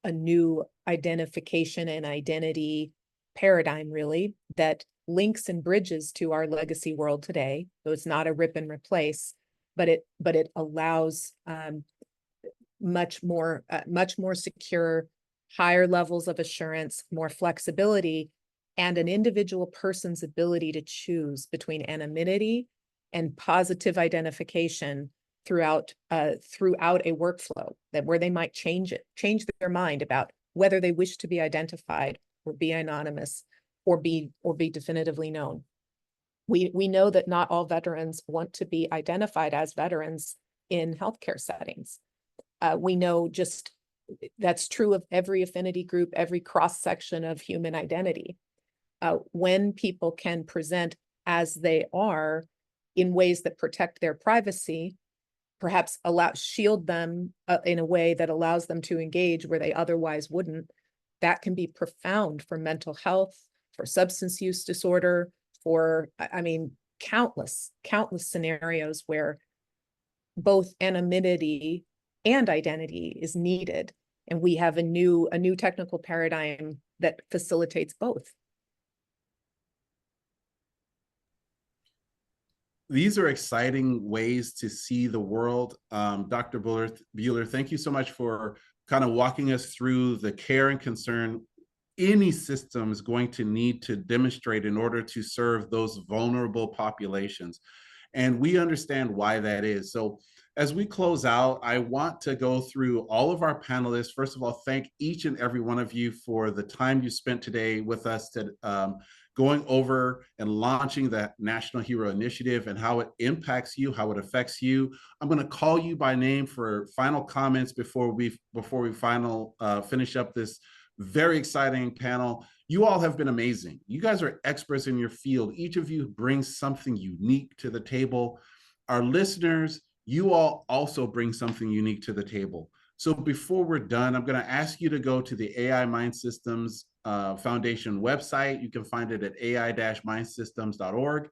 a new identification and identity paradigm, really, that links and bridges to our legacy world today. So it's not a rip and replace, but it allows much more secure, higher levels of assurance, more flexibility, and an individual person's ability to choose between anonymity and positive identification throughout a workflow, that where they might change their mind about whether they wish to be identified or be anonymous or be definitively known. We know that not all veterans want to be identified as veterans in healthcare settings. We know just that's true of every affinity group, every cross-section of human identity. When people can present as they are in ways that protect their privacy, perhaps shield them in a way that allows them to engage where they otherwise wouldn't, that can be profound for mental health, for substance use disorder, for, countless scenarios where both anonymity and identity is needed. And we have a new technical paradigm that facilitates both. These are exciting ways to see the world. Dr. Buehler, thank you so much for kind of walking us through the care and concern any system is going to need to demonstrate in order to serve those vulnerable populations. And we understand why that is. So as we close out, I want to go through all of our panelists. First of all, thank each and every one of you for the time you spent today with us to going over and launching the National Hero Initiative and how it impacts you, how it affects you. I'm going to call you by name for final comments before we finish up this very exciting panel. You all have been amazing. You guys are experts in your field. Each of you brings something unique to the table. Our listeners, you all also bring something unique to the table. So before we're done, I'm going to ask you to go to the AI MINDSystems Foundation website. You can find it at ai-mindsystems.org.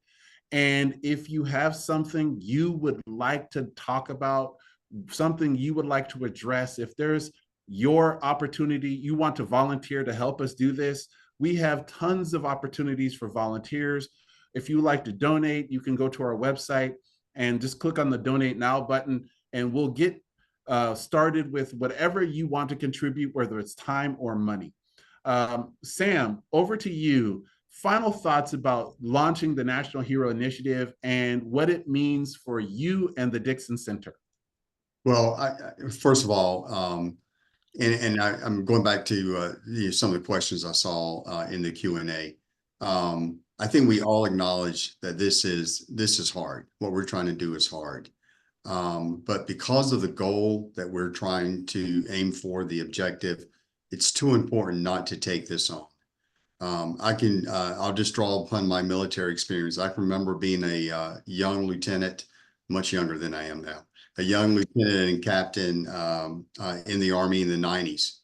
And if you have something you would like to talk about, something you would like to address, if there's your opportunity, you want to volunteer to help us do this, We have tons of opportunities for volunteers. If you like to donate, you can go to our website and just click on the donate now button, and we'll get started with whatever you want to contribute, whether it's time or money. Sam, over to you. Final thoughts about launching the National Hero Initiative and what it means for you and the Dixon Center. Well, first of all, I'm going back to some of the questions I saw in the Q&A. I think we all acknowledge that this is hard. What we're trying to do is hard. But because of the goal that we're trying to aim for, the objective, it's too important not to take this on. I'll just draw upon my military experience. I can remember being a young lieutenant, much younger than I am now, a young lieutenant and captain in the Army in the 90s.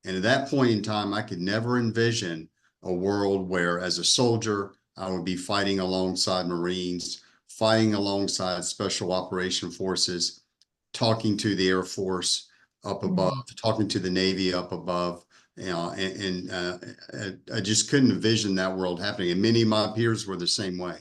And at that point in time, I could never envision a world where, as a soldier, I would be fighting alongside Marines, fighting alongside Special Operation Forces, talking to the Air Force up above, talking to the Navy up above. I just couldn't envision that world happening. And many of my peers were the same way.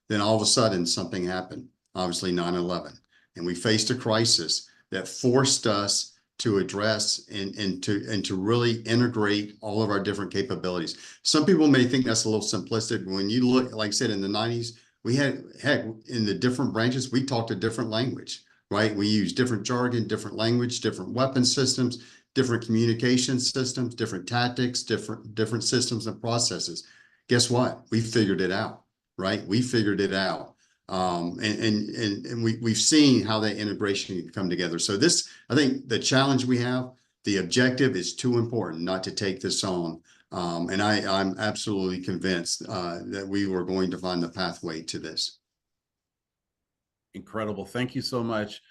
Then all of a sudden, something happened, obviously 9/11. And we faced a crisis that forced us to address and to really integrate all of our different capabilities. Some people may think that's a little simplistic. When you look, like I said, in the 90s, we had, heck, in the different branches, we talked a different language, right? We used different jargon, different language, different weapon systems, different communication systems, different tactics, different systems and processes. Guess what? We figured it out, right? We figured it out. And we've seen how that integration can come together. So this, I think the challenge we have, the objective is too important not to take this on. And I'm absolutely convinced that we were going to find the pathway to this. Incredible. Thank you so much.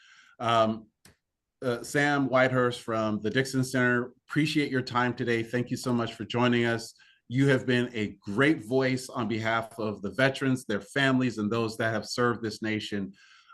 Sam Whitehurst from the Dixon Center, appreciate your time today. Thank you so much for joining us. You have been a great voice on behalf of the veterans, their families, and those that have served this nation.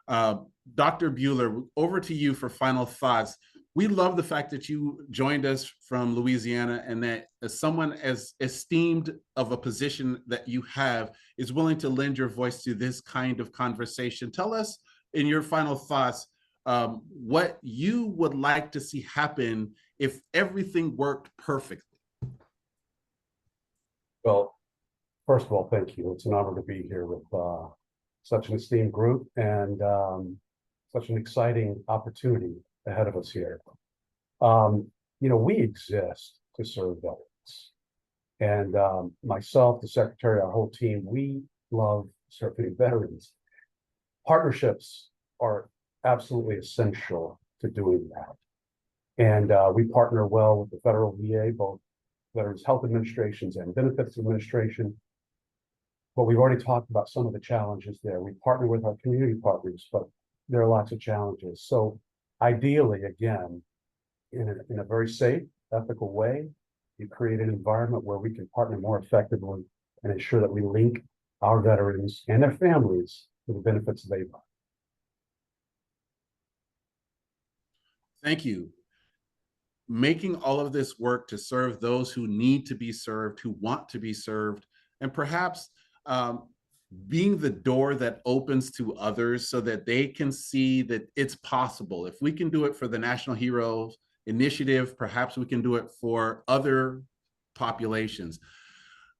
Dr. Bueller, over to you for final thoughts. We love the fact that you joined us from Louisiana, and that as someone as esteemed of a position that you have is willing to lend your voice to this kind of conversation. Tell us in your final thoughts what you would like to see happen if everything worked perfectly. Well, first of all, thank you. It's an honor to be here with such an esteemed group and such an exciting opportunity ahead of us here. We exist to serve veterans. And myself, the secretary, our whole team, we love serving veterans. Partnerships are absolutely essential to doing that. And we partner well with the federal VA, both Veterans Health Administrations and Benefits Administration. But we've already talked about some of the challenges there. We partner with our community partners, but there are lots of challenges. So ideally, again, in a very safe, ethical way, you create an environment where we can partner more effectively and ensure that we link our veterans and their families to the benefits they buy. Thank you. Making all of this work to serve those who need to be served, who want to be served, and perhaps being the door that opens to others so that they can see that it's possible. If we can do it for the National Heroes Initiative, perhaps we can do it for other populations.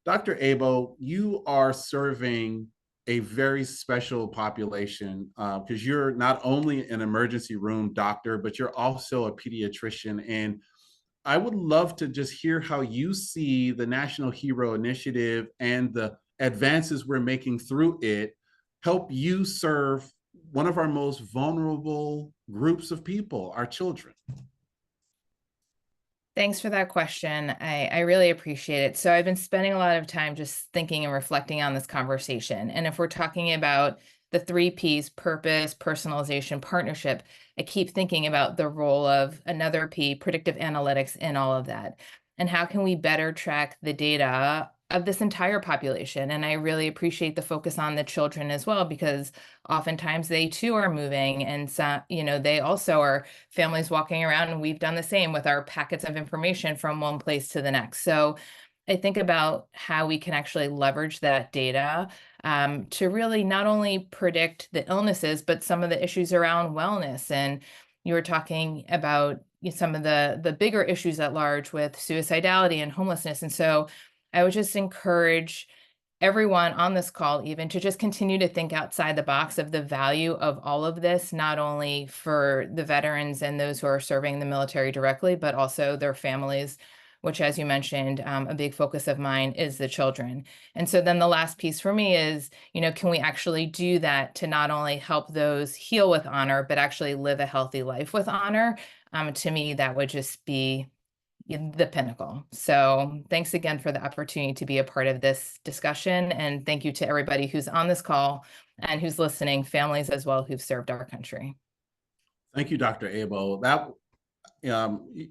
Dr. Abo, you are serving a very special population because you're not only an emergency room doctor, but you're also a pediatrician. And I would love to just hear how you see the National Hero Initiative and the advances we're making through it help you serve one of our most vulnerable groups of people, our children. Thanks for that question. I really appreciate it. So I've been spending a lot of time just thinking and reflecting on this conversation. And if we're talking about the 3 Ps, purpose, personalization, partnership, I keep thinking about the role of another P, predictive analytics, in all of that. And how can we better track the data of this entire population? And I really appreciate the focus on the children as well, because oftentimes they too are moving, and some, they also are families walking around, and we've done the same with our packets of information from one place to the next. So I think about how we can actually leverage that data to really not only predict the illnesses, but some of the issues around wellness. And you were talking about some of the bigger issues at large with suicidality and homelessness. And so I would just encourage everyone on this call even to just continue to think outside the box of the value of all of this, not only for the veterans and those who are serving the military directly, but also their families, which, as you mentioned, a big focus of mine is the children. And so then the last piece for me is, can we actually do that to not only help those heal with honor, but actually live a healthy life with honor? To me, that would just be the pinnacle. So thanks again for the opportunity to be a part of this discussion. And thank you to everybody who's on this call and who's listening, families as well who've served our country. Thank you, Dr. Abo. That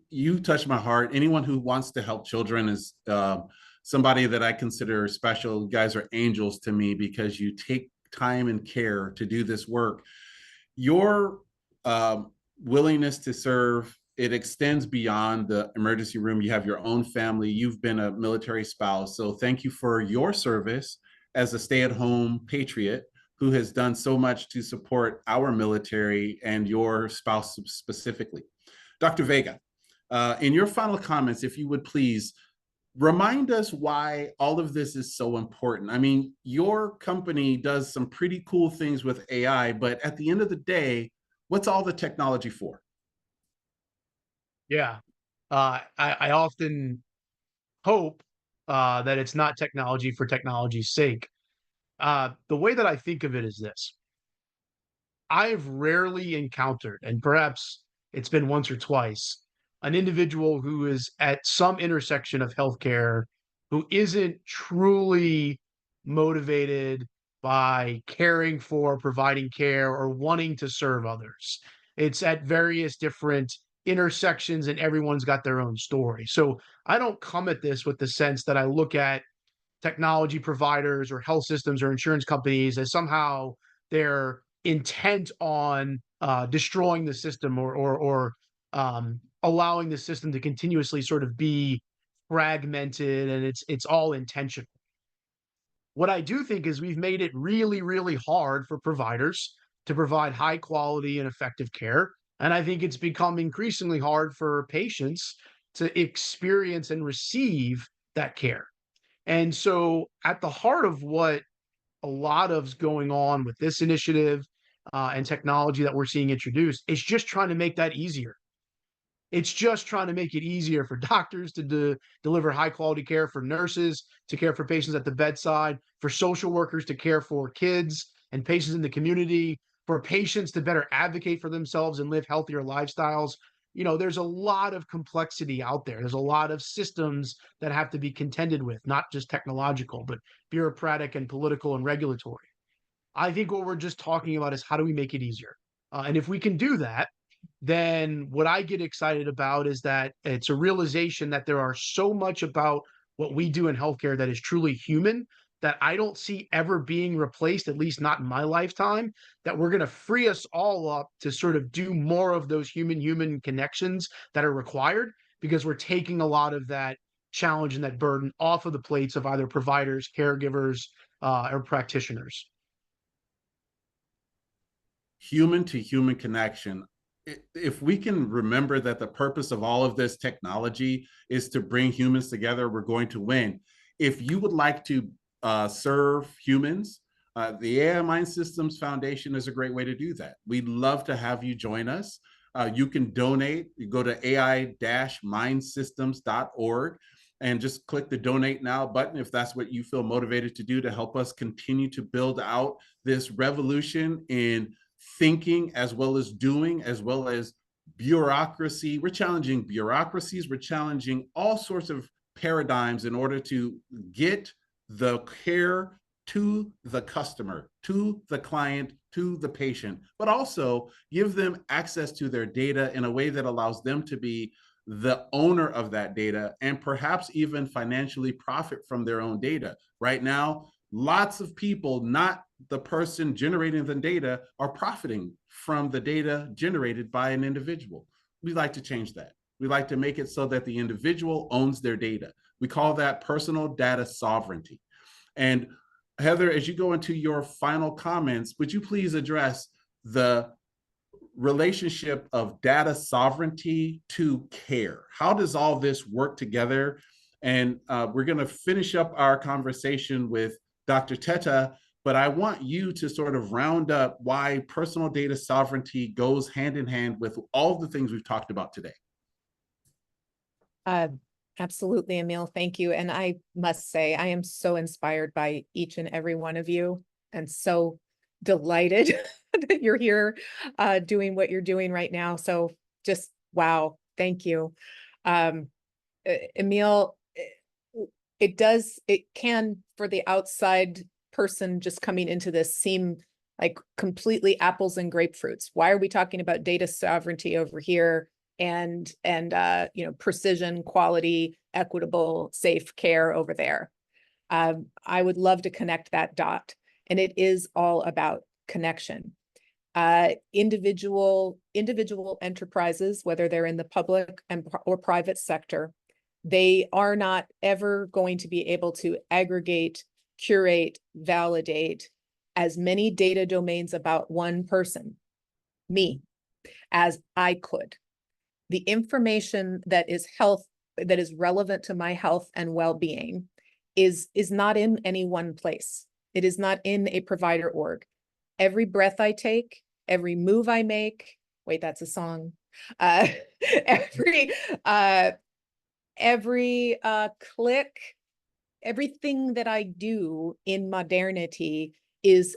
you touched my heart. Anyone who wants to help children is somebody that I consider special. You guys are angels to me because you take time and care to do this work. Your willingness to serve, it extends beyond the emergency room. You have your own family. You've been a military spouse. So thank you for your service as a stay-at-home patriot who has done so much to support our military and your spouse specifically. Dr. Vega, in your final comments, if you would please remind us why all of this is so important. I mean, your company does some pretty cool things with AI, but at the end of the day, what's all the technology for? Yeah. I often hope that it's not technology for technology's sake. The way that I think of it is this. I've rarely encountered, and perhaps it's been once or twice, an individual who is at some intersection of healthcare who isn't truly motivated by caring for, providing care, or wanting to serve others. It's at various different intersections, and everyone's got their own story. So I don't come at this with the sense that I look at technology providers or health systems or insurance companies as somehow they're intent on destroying the system or allowing the system to continuously sort of be fragmented, and it's all intentional. What I do think is we've made it really, really hard for providers to provide high quality and effective care. And I think it's become increasingly hard for patients to experience and receive that care. And so, at the heart of what a lot of's going on with this initiative and technology that we're seeing introduced is just trying to make that easier. It's just trying to make it easier for doctors to deliver high quality care, for nurses to care for patients at the bedside, for social workers to care for kids and patients in the community, for patients to better advocate for themselves and live healthier lifestyles. There's a lot of complexity out there. There's a lot of systems that have to be contended with, not just technological, but bureaucratic and political and regulatory. I think what we're just talking about is how do we make it easier? And if we can do that, then what I get excited about is that it's a realization that there are so much about what we do in healthcare that is truly human that I don't see ever being replaced, at least not in my lifetime, that we're going to free us all up to sort of do more of those human connections that are required, because we're taking a lot of that challenge and that burden off of the plates of either providers, caregivers, or practitioners. Human to human connection. If we can remember that the purpose of all of this technology is to bring humans together, we're going to win. If you would like to serve humans, the AI MINDSystems Foundation is a great way to do that. We'd love to have you join us. You can donate. You go to ai-mindsystems.org and just click the donate now button if that's what you feel motivated to do to help us continue to build out this revolution in thinking as well as doing, as well as bureaucracy. We're challenging bureaucracies. We're challenging all sorts of paradigms in order to get the care to the customer, to the client, to the patient, but also give them access to their data in a way that allows them to be the owner of that data and perhaps even financially profit from their own data. Right now, lots of people, not the person generating the data, are profiting from the data generated by an individual. We'd like to change that. We'd like to make it so that the individual owns their data. We call that personal data sovereignty. And Heather, as you go into your final comments, would you please address the relationship of data sovereignty to care? How does all this work together? And we're going to finish up our conversation with Dr. Teta, but I want you to sort of round up why personal data sovereignty goes hand in hand with all the things we've talked about today. Absolutely, Emil. Thank you. And I must say, I am so inspired by each and every one of you, and so delighted that you're here doing what you're doing right now. So just wow, thank you. Emil, it can, for the outside person just coming into this, seem like completely apples and grapefruits. Why are we talking about data sovereignty over here and precision, quality, equitable, safe care over there? I would love to connect that dot, and it is all about connection. Individual enterprises, whether they're in the public or private sector, they are not ever going to be able to aggregate, curate, validate as many data domains about one person, me, as I could. The information that is relevant to my health and well-being is not in any one place. It is not in a provider org. Every breath I take, every move I make, wait, that's a song. Every click, everything that I do in modernity is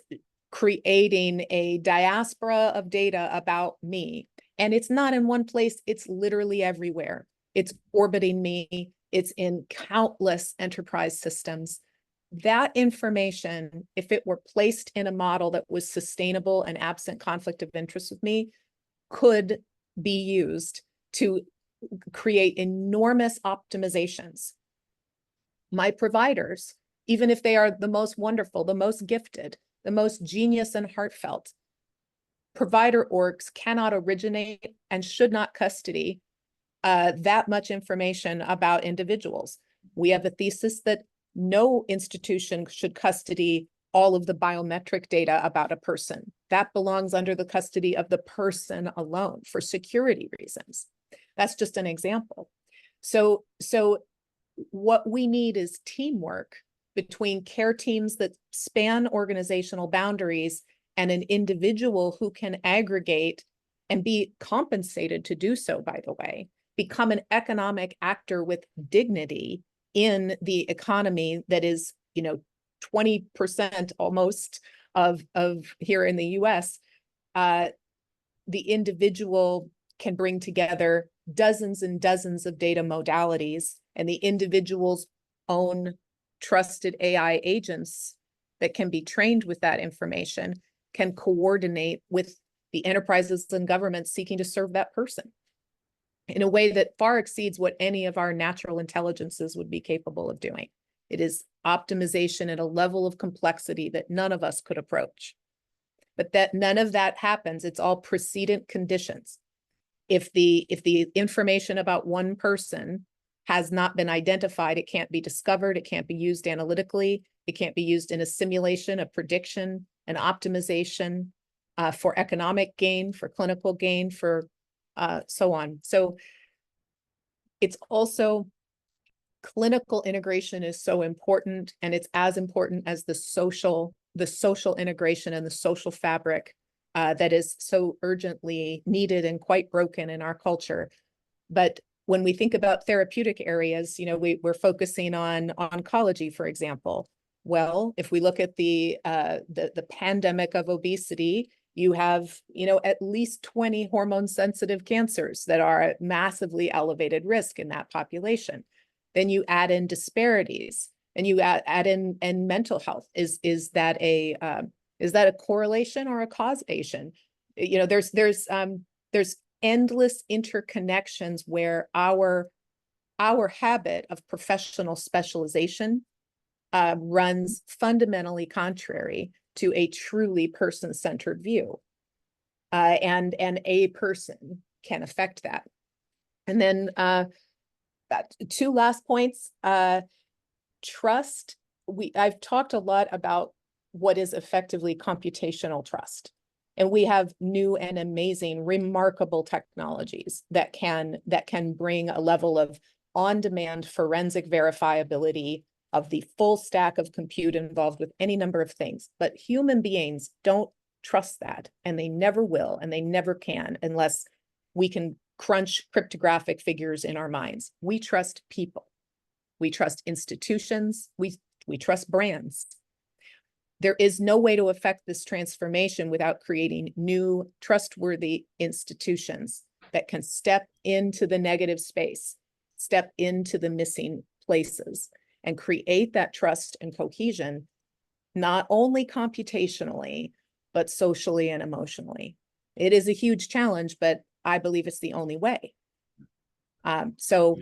creating a diaspora of data about me. And it's not in one place, it's literally everywhere. It's orbiting me, it's in countless enterprise systems. That information, if it were placed in a model that was sustainable and absent conflict of interest with me, could be used to create enormous optimizations. My providers, even if they are the most wonderful, the most gifted, the most genius and heartfelt, provider orgs cannot originate and should not custody that much information about individuals. We have a thesis that no institution should custody all of the biometric data about a person. That belongs under the custody of the person alone for security reasons. That's just an example. So what we need is teamwork between care teams that span organizational boundaries and an individual who can aggregate and be compensated to do so, by the way, become an economic actor with dignity in the economy that is, 20% almost of here in the US. The individual can bring together dozens and dozens of data modalities, and the individual's own trusted AI agents that can be trained with that information can coordinate with the enterprises and governments seeking to serve that person in a way that far exceeds what any of our natural intelligences would be capable of doing. It is optimization at a level of complexity that none of us could approach. But that none of that happens, it's all precedent conditions. If the information about one person has not been identified, it can't be discovered, it can't be used analytically, it can't be used in a simulation, a prediction, an optimization for economic gain, for clinical gain, for so on. So it's also clinical integration is so important, and it's as important as the social integration and the social fabric that is so urgently needed and quite broken in our culture. But when we think about therapeutic areas, we're focusing on oncology, for example. Well, if we look at the pandemic of obesity, you have, at least 20 hormone-sensitive cancers that are at massively elevated risk in that population. Then you add in disparities, and you add in mental health. Is that a correlation or a causation? There's endless interconnections where our habit of professional specialization runs fundamentally contrary to a truly person-centered view, and a person can affect that. And then two last points. Trust. I've talked a lot about what is effectively computational trust. And we have new and amazing, remarkable technologies that can bring a level of on-demand forensic verifiability of the full stack of compute involved with any number of things. But human beings don't trust that, and they never will, and they never can, unless we can crunch cryptographic figures in our minds. We trust people. We trust institutions. We trust brands. There is no way to affect this transformation without creating new, trustworthy institutions that can step into the negative space, step into the missing places, and create that trust and cohesion, not only computationally, but socially and emotionally. It is a huge challenge, but I believe it's the only way. So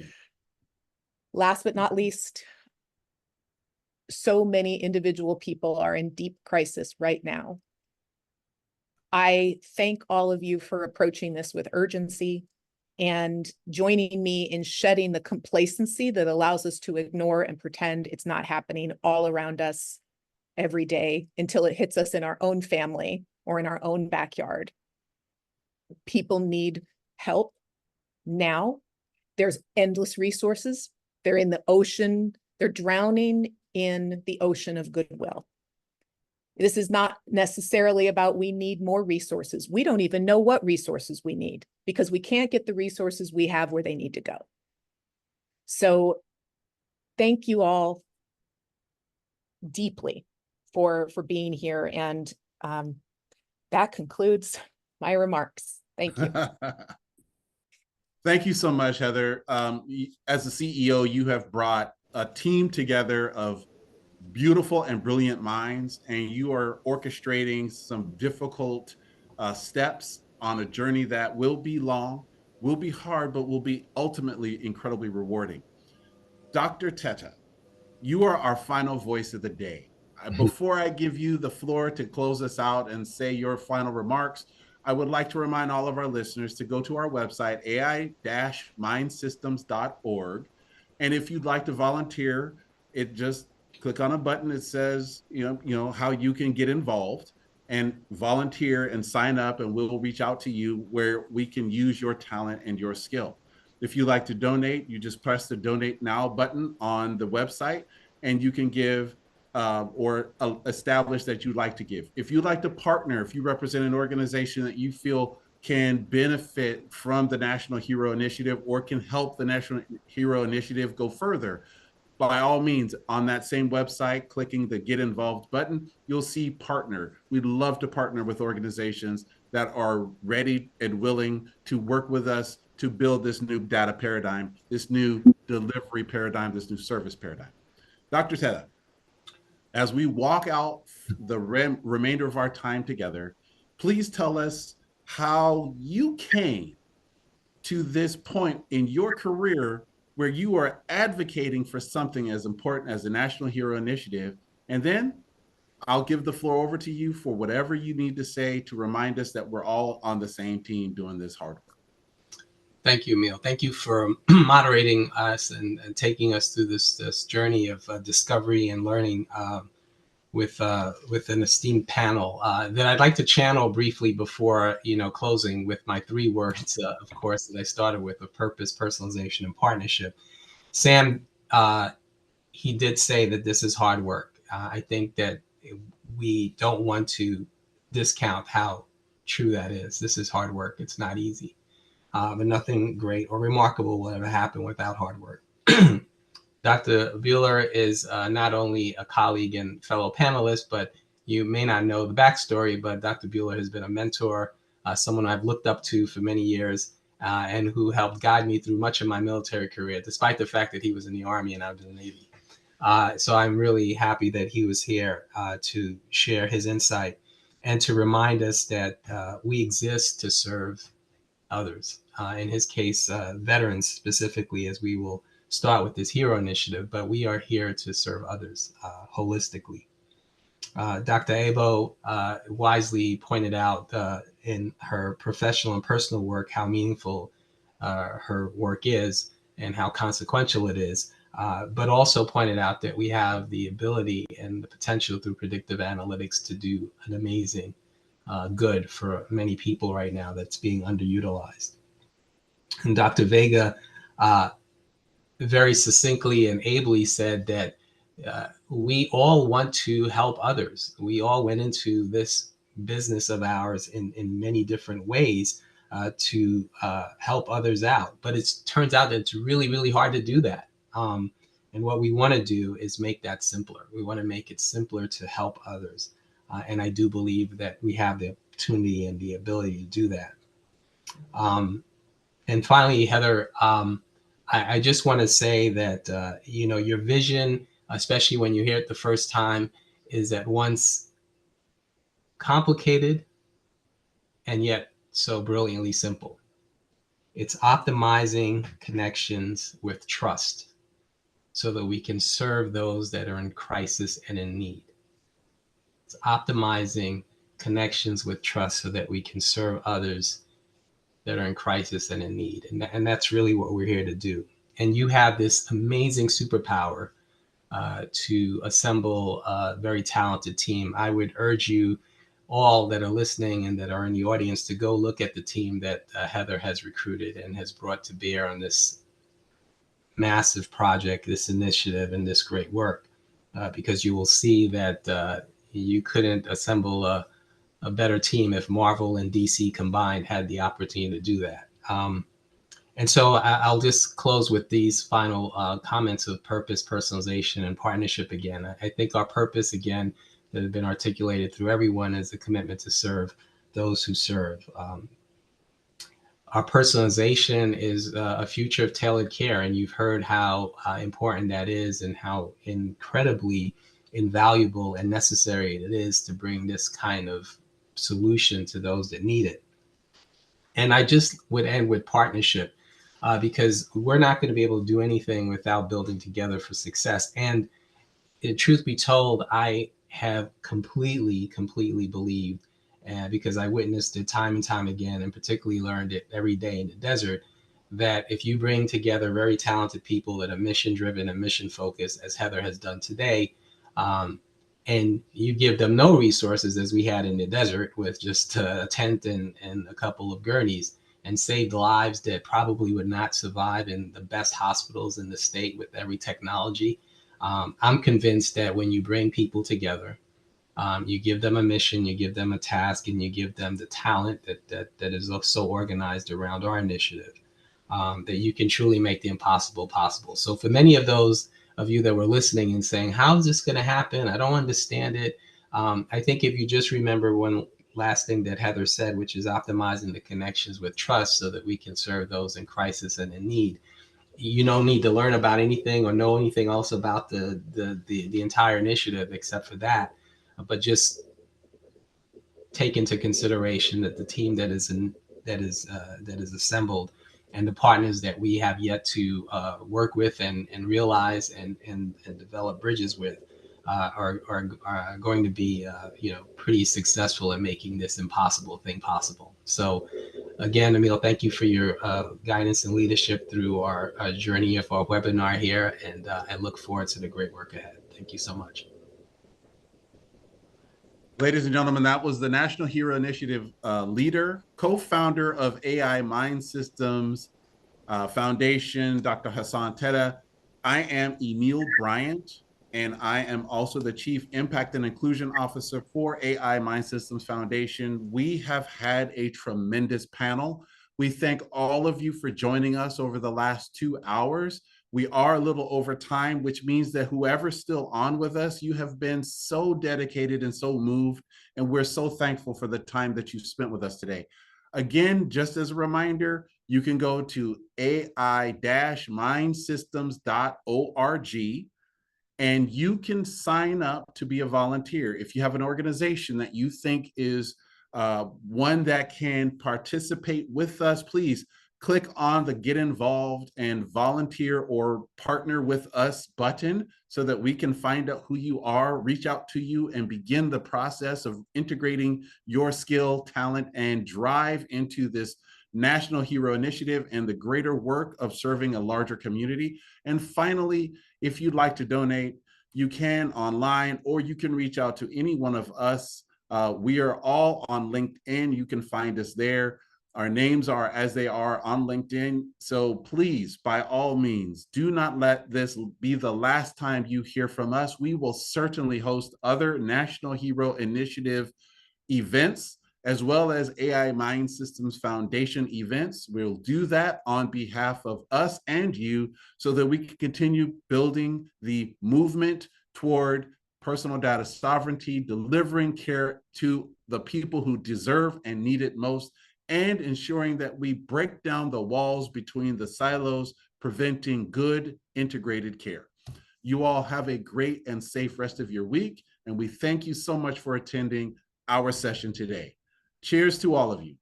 last but not least, so many individual people are in deep crisis right now. I thank all of you for approaching this with urgency and joining me in shedding the complacency that allows us to ignore and pretend it's not happening all around us every day until it hits us in our own family or in our own backyard. People need help now. There's endless resources. They're in the ocean. They're drowning in the ocean of goodwill. This is not necessarily about we need more resources. We don't even know what resources we need because we can't get the resources we have where they need to go. So thank you all deeply for being here. And that concludes my remarks. Thank you. Thank you so much, Heather. As the CEO, you have brought a team together of beautiful and brilliant minds, and you are orchestrating some difficult steps on a journey that will be long, will be hard, but will be ultimately incredibly rewarding. Dr. Teta, you are our final voice of the day. Before I give you the floor to close us out and say your final remarks, I would like to remind all of our listeners to go to our website, ai-mindsystems.org. And if you'd like to volunteer, it just click on a button that says, how you can get involved and volunteer and sign up, and we'll reach out to you where we can use your talent and your skill. If you like to donate, you just press the donate now button on the website and you can give or establish that you'd like to give. If you'd like to partner, if you represent an organization that you feel can benefit from the National Hero Initiative or can help the National Hero Initiative go further, by all means, on that same website, clicking the Get Involved button, you'll see partner. We'd love to partner with organizations that are ready and willing to work with us to build this new data paradigm, this new delivery paradigm, this new service paradigm. Dr. Teta, as we walk out the remainder of our time together, please tell us how you came to this point in your career where you are advocating for something as important as the National Hero Initiative. And then I'll give the floor over to you for whatever you need to say to remind us that we're all on the same team doing this hard work. Thank you, Emil. Thank you for moderating us and taking us through this journey of discovery and learning with an esteemed panel that I'd like to channel briefly before closing with my three words, of course, that I started with: of purpose, personalization, and partnership. Sam, he did say that this is hard work. I think that we don't want to discount how true that is. This is hard work. It's not easy. But nothing great or remarkable will ever happen without hard work. Dr. Buehler is not only a colleague and fellow panelist, but you may not know the backstory, but Dr. Buehler has been a mentor, someone I've looked up to for many years, and who helped guide me through much of my military career, despite the fact that he was in the Army and I was in the Navy. So I'm really happy that he was here to share his insight and to remind us that we exist to serve others. In his case, veterans specifically, as we will start with this Hero Initiative, but we are here to serve others holistically. Dr. Abo wisely pointed out in her professional and personal work how meaningful her work is. and how consequential it is, but also pointed out that we have the ability and the potential through predictive analytics to do an amazing good for many people right now that's being underutilized. And Dr. Vega very succinctly and ably said that we all want to help others. We all went into this business of ours in many different ways to help others out. But it turns out that it's really, really hard to do that. And what we want to do is make that simpler. We want to make it simpler to help others. And I do believe that we have the opportunity and the ability to do that. And finally, Heather, I just want to say that, your vision, especially when you hear it the first time, is at once complicated and yet so brilliantly simple. It's optimizing connections with trust so that we can serve those that are in crisis and in need. It's optimizing connections with trust so that we can serve others that are in crisis and in need. And that's really what we're here to do. And you have this amazing superpower to assemble a very talented team. I would urge you all that are listening and that are in the audience to go look at the team that Heather has recruited and has brought to bear on this massive project, this initiative, and this great work, because you will see that you couldn't assemble a better team if Marvel and DC combined had the opportunity to do that. And so I'll just close with these final comments of purpose, personalization, and partnership again. I think our purpose, again, that has been articulated through everyone is a commitment to serve those who serve. Our personalization is a future of tailored care, and you've heard how important that is and how incredibly invaluable and necessary it is to bring this kind of solution to those that need it. And I just would end with partnership. Because we're not going to be able to do anything without building together for success. And truth be told, I have completely believed, because I witnessed it time and time again, and particularly learned it every day in the desert, that if you bring together very talented people that are mission driven and mission focused, as Heather has done today, and you give them no resources, as we had in the desert with just a tent and a couple of gurneys, and saved lives that probably would not survive in the best hospitals in the state with every technology. I'm convinced that when you bring people together, you give them a mission, you give them a task, and you give them the talent that is so organized around our initiative, that you can truly make the impossible possible. So for many of those of you that were listening and saying, how is this going to happen? I don't understand it. I think if you just remember one last thing that Heather said, which is optimizing the connections with trust so that we can serve those in crisis and in need. You don't need to learn about anything or know anything else about the entire initiative except for that, but just take into consideration that the team that is assembled and the partners that we have yet to work with and realize and develop bridges with are going to be pretty successful in making this impossible thing possible. So again, Emil, thank you for your guidance and leadership through our journey of our webinar here, and I look forward to the great work ahead. Thank you so much. Ladies and gentlemen, that was the National Hero Initiative leader, co-founder of AI MINDSystems Foundation, Dr. Hassan Teta. I am Emil Bryant, and I am also the Chief Impact and Inclusion Officer for AI MINDSystems Foundation. We have had a tremendous panel. We thank all of you for joining us over the last 2 hours. We are a little over time, which means that whoever's still on with us, you have been so dedicated and so moved, and we're so thankful for the time that you spent with us today. Again, just as a reminder, you can go to ai-mindsystems.org and you can sign up to be a volunteer. If you have an organization that you think is one that can participate with us, please click on the Get Involved and Volunteer or Partner with Us button so that we can find out who you are, reach out to you, and begin the process of integrating your skill, talent, and drive into this National Hero Initiative and the greater work of serving a larger community. And finally, if you'd like to donate, you can online, or you can reach out to any one of us. We are all on LinkedIn. You can find us there. Our names are as they are on LinkedIn. So please, by all means, do not let this be the last time you hear from us. We will certainly host other National Hero Initiative events, as well as AI Mind Systems Foundation events. We'll do that on behalf of us and you so that we can continue building the movement toward personal data sovereignty, delivering care to the people who deserve and need it most, and ensuring that we break down the walls between the silos, preventing good integrated care. You all have a great and safe rest of your week, and we thank you so much for attending our session today. Cheers to all of you.